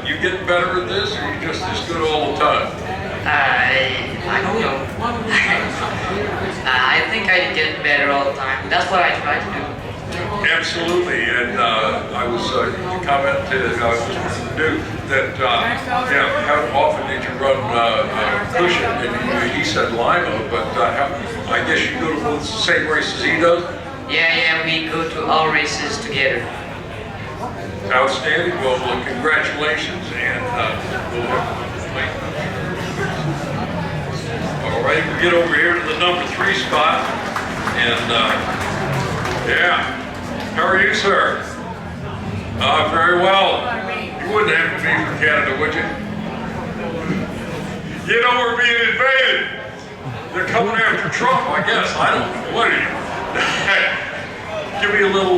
You getting better at this, or you just as good all the time? I don't know. I think I get better all the time. That's what I try to do. Absolutely, and I was commented Mr. Nadeau that yeah, how often did you run cushion? And he said Lima, but I guess you go to both the same races he does. Yeah, we go to all races together. Outstanding. Well, congratulations, and all right, we get over here to the number 3 spot, and yeah. How are you, sir? Very well. You wouldn't have to be from Canada, would you? You know we're being invaded. They're coming after Trump, I guess. I don't know. What are you? Give me a little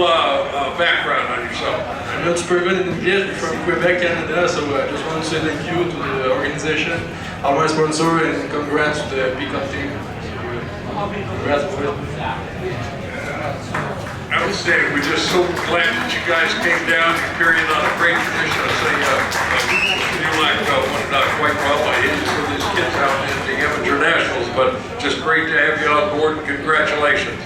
background on yourself. I'm not Superman in English, from Quebec, Canada, so I just want to say thank you to the organization, all my sponsor, and congrats to the Peacock team. Congrats for it. Outstanding. We're just so glad that you guys came down. You're carrying on a great tradition. I say, you like went quite well. I hate to see these kids out in the amateur nationals, but just great to have you on board, and congratulations.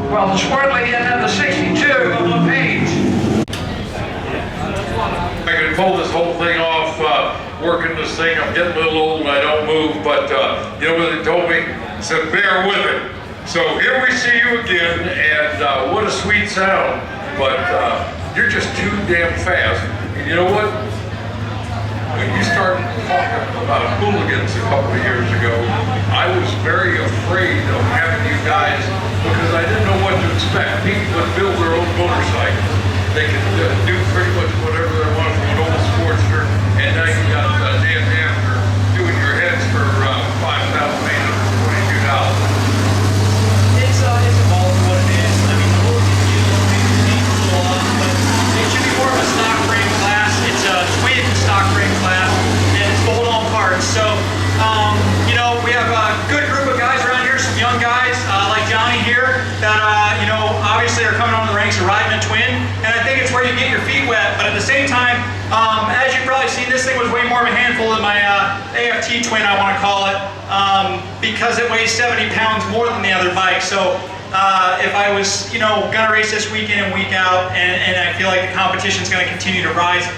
Well, the sport lady and then the 62 of LePage. I can pull this whole thing off, working this thing. I'm getting a little old and I don't move, but you know what they told me? They said, bear with it. So here we see you again, and what a sweet sound. But you're just too damn fast. And you know what? When you started talking about hooligans a couple of years ago, I was very afraid of having you guys because I didn't know what to expect. People would build their own motorcycles. They could do pretty much whatever they want from an old Sportster, and now you got Dan After doing your heads for $5,822. It's evolved to what it is. I mean, the rules you use change a lot, but it should be more of a stock frame class. It's a twin stock frame class, and it's bolt-on parts. So, you know, we have a good group of guys around here, some young guys like Johnny here that, you know, obviously are coming on the ranks of riding a twin, and I think it's where you get your feet wet. But at the same time, as you've probably seen, this thing was way more of a handful than my AFT twin, I want to call it, because it weighs 70 pounds more than the other bike. So if I was, you know, gonna race this week in and week out, and I feel like the competition's gonna continue to rise,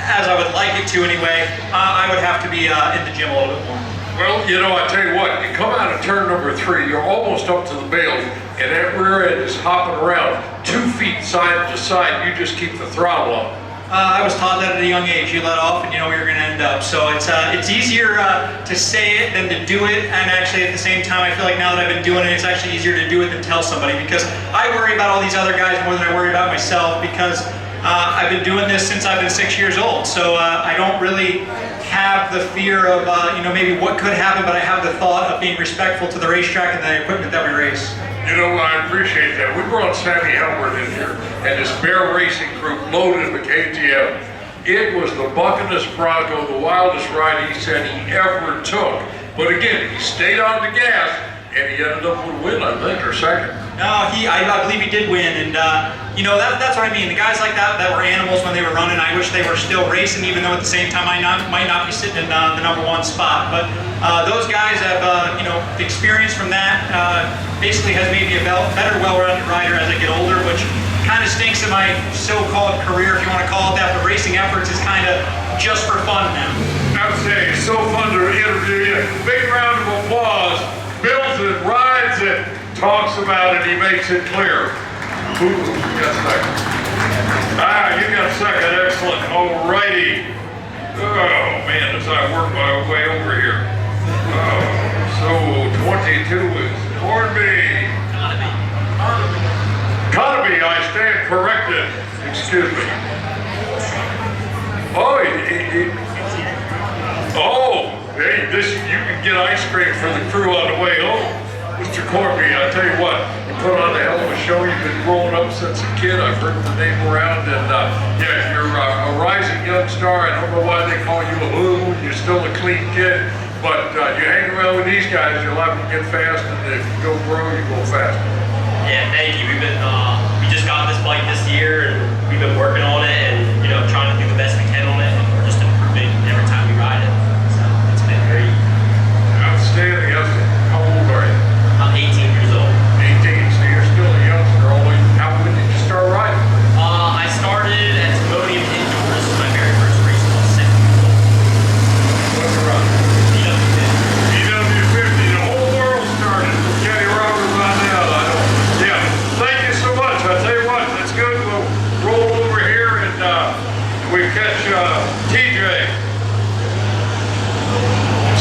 as I would like it to anyway, I would have to be in the gym a little bit more. Well, you know, I tell you what, you come out of turn number 3, you're almost up to the bales, and that rear end is hopping around 2 feet side to side. You just keep the throttle on. I was taught that at a young age. You let off and you know where you're going to end up. So it's easier to say it than to do it. And actually at the same time, I feel like now that I've been doing it, it's actually easier to do it than tell somebody, because I worry about all these other guys more than I worry about myself, because I've been doing this since I've been 6 years old. So I don't really have the fear of, you know, maybe what could happen, but I have the thought of being respectful to the racetrack and the equipment that we race. You know, I appreciate that. We brought Sammy Helbert in here, and this Bear Racing group loaded the KTM. It was the buckinest Bronco, the wildest ride he said he ever took. But again, he stayed on the gas, and he ended up with a win, I think, or second. No, I believe he did win, and you know, that's what I mean. The guys like that were animals when they were running. I wish they were still racing, even though at the same time I might not be sitting in the #1 spot. But those guys have, you know, the experience from that basically has made me a better, well-rounded rider as I get older, which kind of stinks in my so-called career, if you want to call it that. But racing efforts is kind of just for fun now. I would say it's so fun to interview you. Big round of applause. Builds it, rides it, talks about it, he makes it clear. Ooh, you got second. You got second, excellent. Alrighty. Oh man, as I work my way over here. So 22 is Cornby. Conaby, I stand corrected. Excuse me. Oh, hey, this, you can get ice cream for the crew on the way home. Mr. Corby, I tell you what, you put on a hell of a show. You've been growing up since a kid. I've heard the name around, and yeah, you're a rising young star. I don't know why they call you a hooligan. You're still a clean kid, but you hang around with these guys, you'll have to get fast, and if you go pro, you go fast. Yeah, thank you. We've been, we just got this bike this year, and we've been working on it, and you know, trying to do the best we can on it, and we're just improving every time we ride it. So it's been great. Outstanding. How old are you? I'm 18 years old. 18, so you're still a youngster. When did you start riding? I started at Podium indoors. My very first race was 7 years old. What's the run? BW50. The whole world started with Kenny Roberts on down. Yeah. Thank you so much. I tell you what, that's good. We'll roll over here and we catch TJ.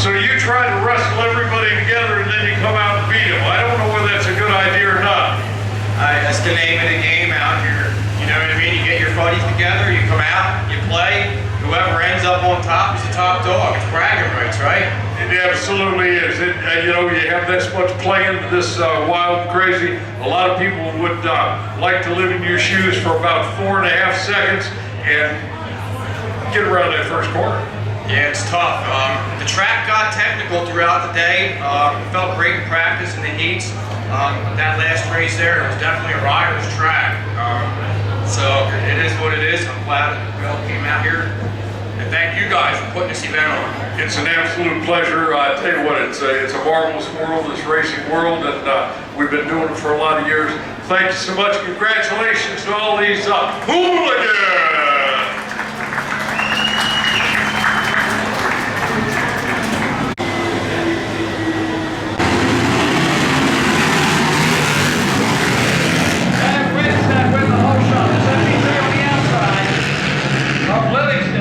So you try to wrestle everybody together and then you come out and beat them. I don't know whether that's a good idea or not. That's the name of the game out here. You know what I mean? You get your buddies together, you come out, you play. Whoever ends up on top is the top dog. It's bragging rights, right? It absolutely is. You know, you have this much play into this wild and crazy. A lot of people would like to live in your shoes for about 4.5 seconds and get around that first corner. Yeah, it's tough. The track got technical throughout the day. It felt great in practice in the heats. That last race there, it was definitely a rider's track. So it is what it is. I'm glad we all came out here. And thank you guys for putting this event on. It's an absolute pleasure. I tell you what, it's a marvelous world, this racing world, and we've been doing it for a lot of years. Thank you so much. Congratulations to all these hooligans.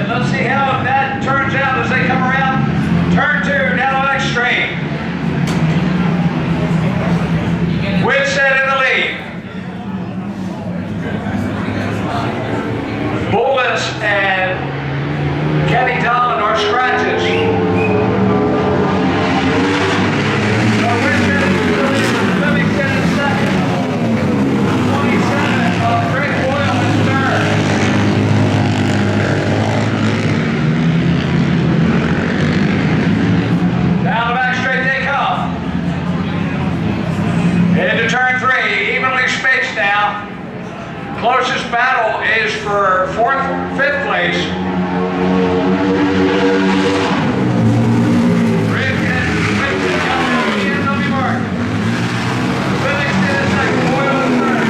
Let's see how that turns out as they come around. Turn 2, down the next straight. Whitstead in the lead. Bullets and Kenny Dolan are scratches. Whitstead Livingston in second. 27 of Greg Boyle in third. Down the back straight they come. Into turn 3, evenly spaced now. Closest battle is for 4th, 5th place. Livingston is second, Boyle in third.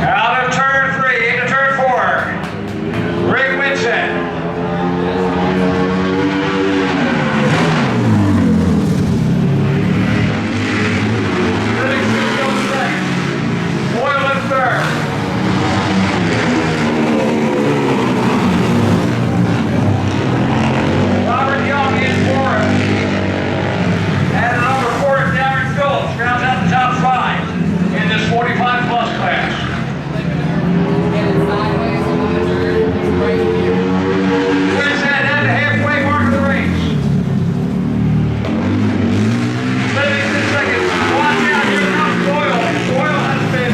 Out of turn 3, into turn 4. Rick Winston. Livingston goes second. Boyle in third. Robert Young in fourth. And number 4, Darren Phillips rounds out the top 5 in this 45 plus class. Winston at the halfway mark of the race. Livingston second. Watch out, here comes Boyle. Boyle has been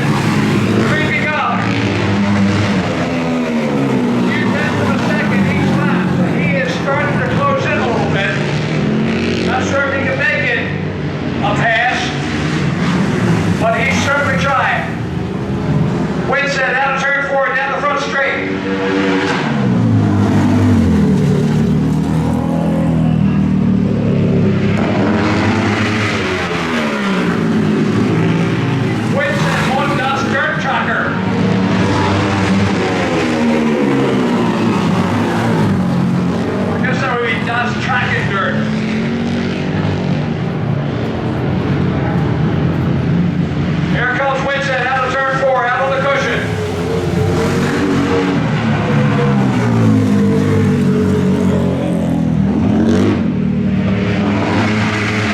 creeping up. He's been for the second each lap. He is starting to close in a little bit. Not sure if he can make it a pass, but he's certainly trying. Winston out of turn 4, down the front straight. Winston, one dust dirt tracker. I guess that would be dust tracking dirt. Here comes Winston out of turn 4, out on the cushion.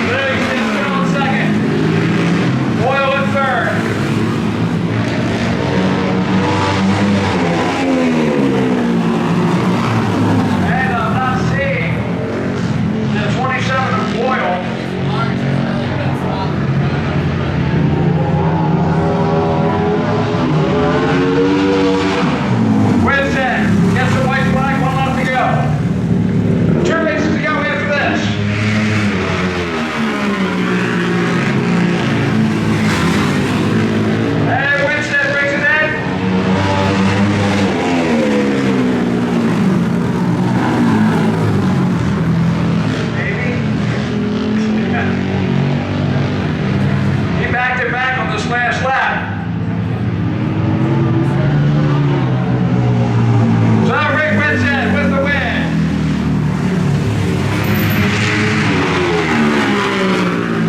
Livingston still in second. Boyle in third. And I'm not seeing the 27 of Boyle. Winston gets the white flag, 1 lap to go. 2 races to go after this. And Winston brings it in. Maybe. He backed it back on this last lap. So Rick Winston with the win.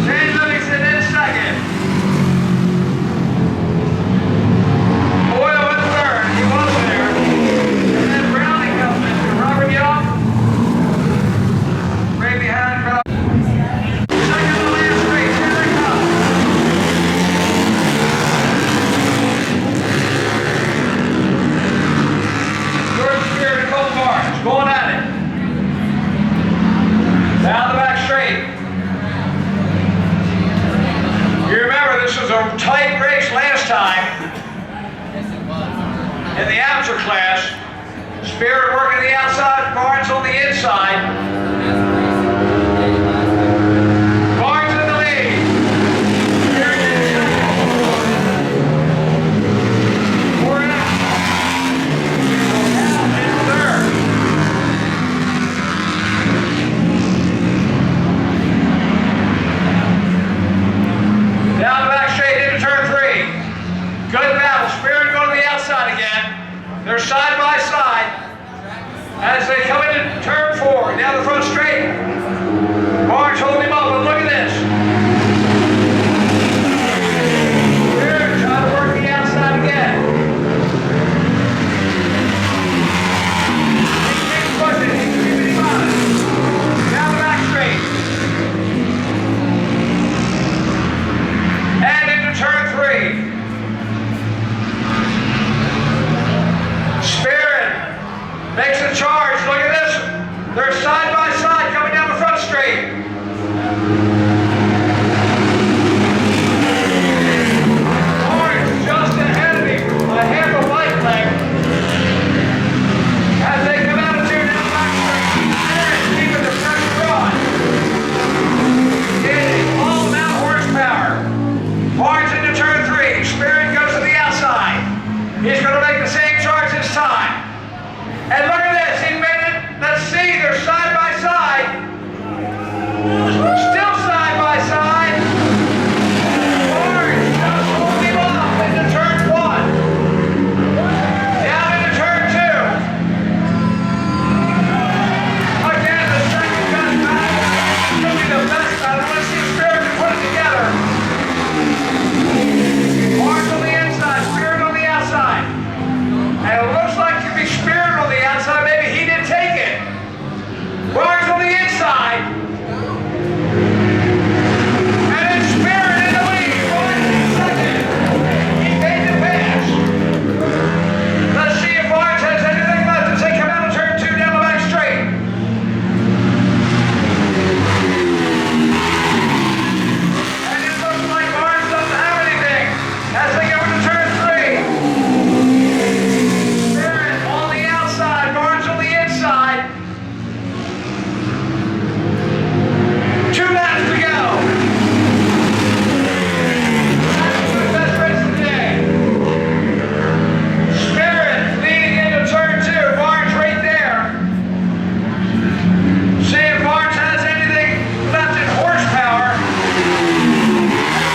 Shane Livingston in second. Boyle in third. He was there. And then Browning comes in. Robert Young. Right behind Robert. Second to last race. Here they come. George Spear and Cole Barnes going at it. Down the back straight. You remember this was a tight race last time in the amateur class. Spear working the outside, Barnes on the inside. They're side by side as they come into turn 4. Down the front straight. Barnes holding him up, but look at this. Here, trying to work the outside again. He's pushing, he's keeping him honest. Down the back straight. And into turn 3. Makes a charge. Look at this. They're side by side coming down the front straight. Orange just ahead of him. A half a light length. As they come out of here down the back straight. Spirit keeping the pressure on. Getting all out horsepower. Orange into turn 3. Spirit goes to the outside. He's going to make the same charge this time. And look at this, he made it. Let's see, they're side by side. Still side by side. Orange just pulled him off into turn 1. Down into turn 2. Again, the second best battle. Could be the best battle. Let's see if Spirit can put it together. Orange on the inside, Spirit on the outside. And it looks like it could be Spirit on the outside. Maybe he didn't take it. Barnes on the inside. And then Spirit in the lead. Barnes in second. He made the pass. Let's see if Barnes has anything left as they come out of turn 2 down the back straight. And it looks like Barnes doesn't have anything as they go into turn 3. Spirit on the outside, Barnes on the inside. 2 laps to go. That's the best race of the day. Spirit leading into turn 2. Barnes right there. See if Barnes has anything left in horsepower.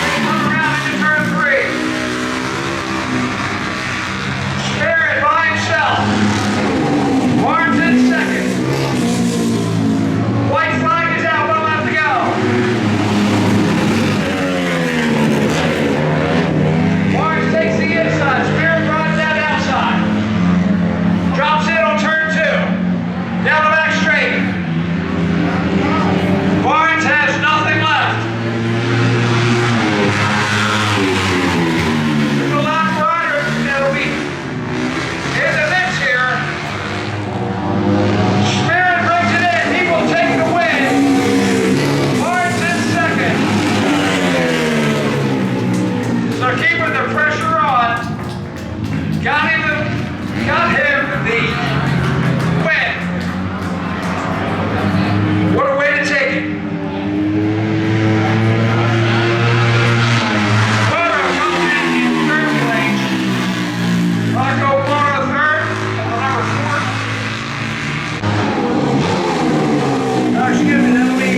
They come around into turn 3. Spirit by himself. Barnes in second. White flag is out, 1 lap to go. Barnes takes the inside. Spirit rides that outside. Drops in on turn 2. Down the back straight. Barnes has nothing left. There's a lap rider that'll be in the mix here. Spirit brings it in. He will take the win. Barnes in second. So keeping the pressure on. Got him the win. What a way to take it. Photo comes in third place. Rocco Photo third. Number 4. Excuse me, that'll be,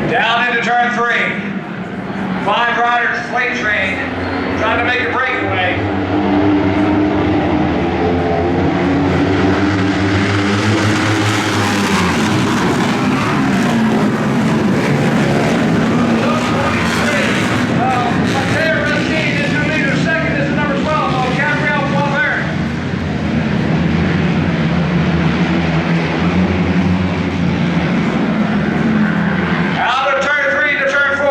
down into turn 3. 5 riders, freight train, trying to make a breakaway. Out of turn 3 to turn 4.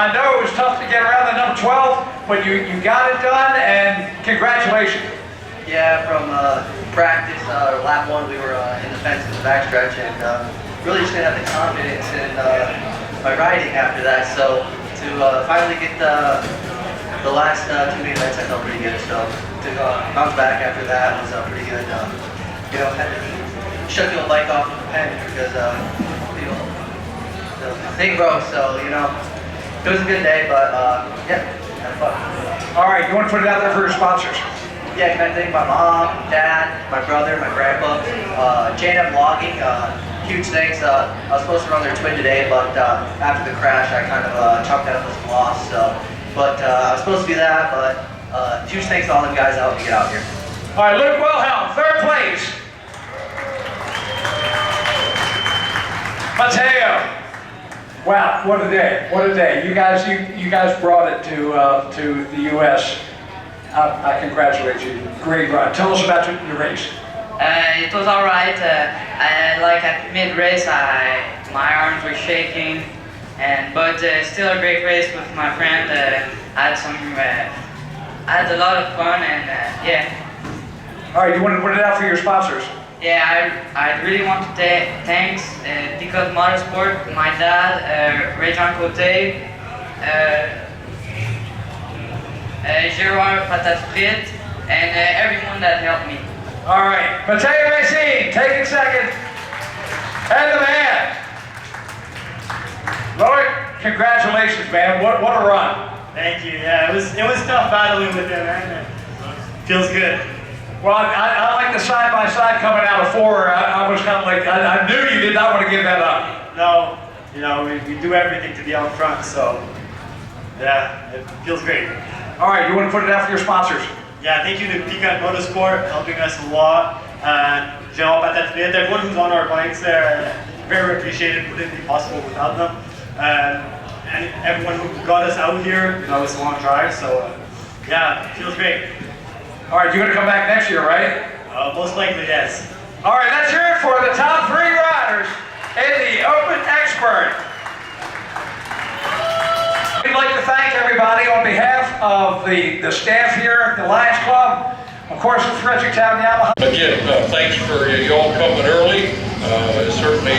I know it was tough to get around the number 12, but you got it done, and congratulations. Yeah, from practice, lap 1, we were in the fence in the backstretch, and really just didn't have the confidence in my riding after that. So to finally get the last 2 main events, I felt pretty good. So to bounce back after that was pretty good. You know, had to shut the old bike off with the pen because you know, the thing broke. So you know, it was a good day, but yeah, had fun. All right, you want to put it out there for your sponsors? Yeah, can I thank my mom, dad, my brother, my grandpa, J&M Logging. Huge thanks. I was supposed to run their twin today, but after the crash, I kind of chalked that up as a loss. So, but I was supposed to do that. But huge thanks to all them guys that helped me get out here. All right, Luke Wilhelm, third place. Mateo. Wow, what a day! What a day! You guys brought it to the U.S. I congratulate you. Great run. Tell us about your race. It was all right. Like at mid-race, my arms were shaking, but still a great race with my friend. I had a lot of fun, and yeah. All right, you want to put it out for your sponsors? Yeah, I really want to thanks Because Motorsport, my dad, Ray-Jean Côté, Gérard Patate Frites, and everyone that helped me. All right, Mateo Racine, taking second, and the man. Lloyd, congratulations, man. What a run. Thank you. Yeah, it was tough battling with him, man. It feels good. Well, I like the side-by-side coming out of 4. I was kind of like, I knew you did not want to give that up. No, you know, we do everything to be out front, so yeah, it feels great. All right, you want to put it out for your sponsors? Yeah, thank you to Peacock Motorsport, helping us a lot. Gérard Patate Frites, everyone who's on our bikes there, very appreciated. Wouldn't be possible without them. And everyone who got us out here, you know, it's a long drive, so yeah, it feels great. All right, you're going to come back next year, right? Most likely, yes. All right, let's hear it for the top 3 riders in the Open Expert. We'd like to thank everybody on behalf of the staff here at the Lions Club, of course, the Fredericktown Yamaha. Again, thanks for y'all coming early. Certainly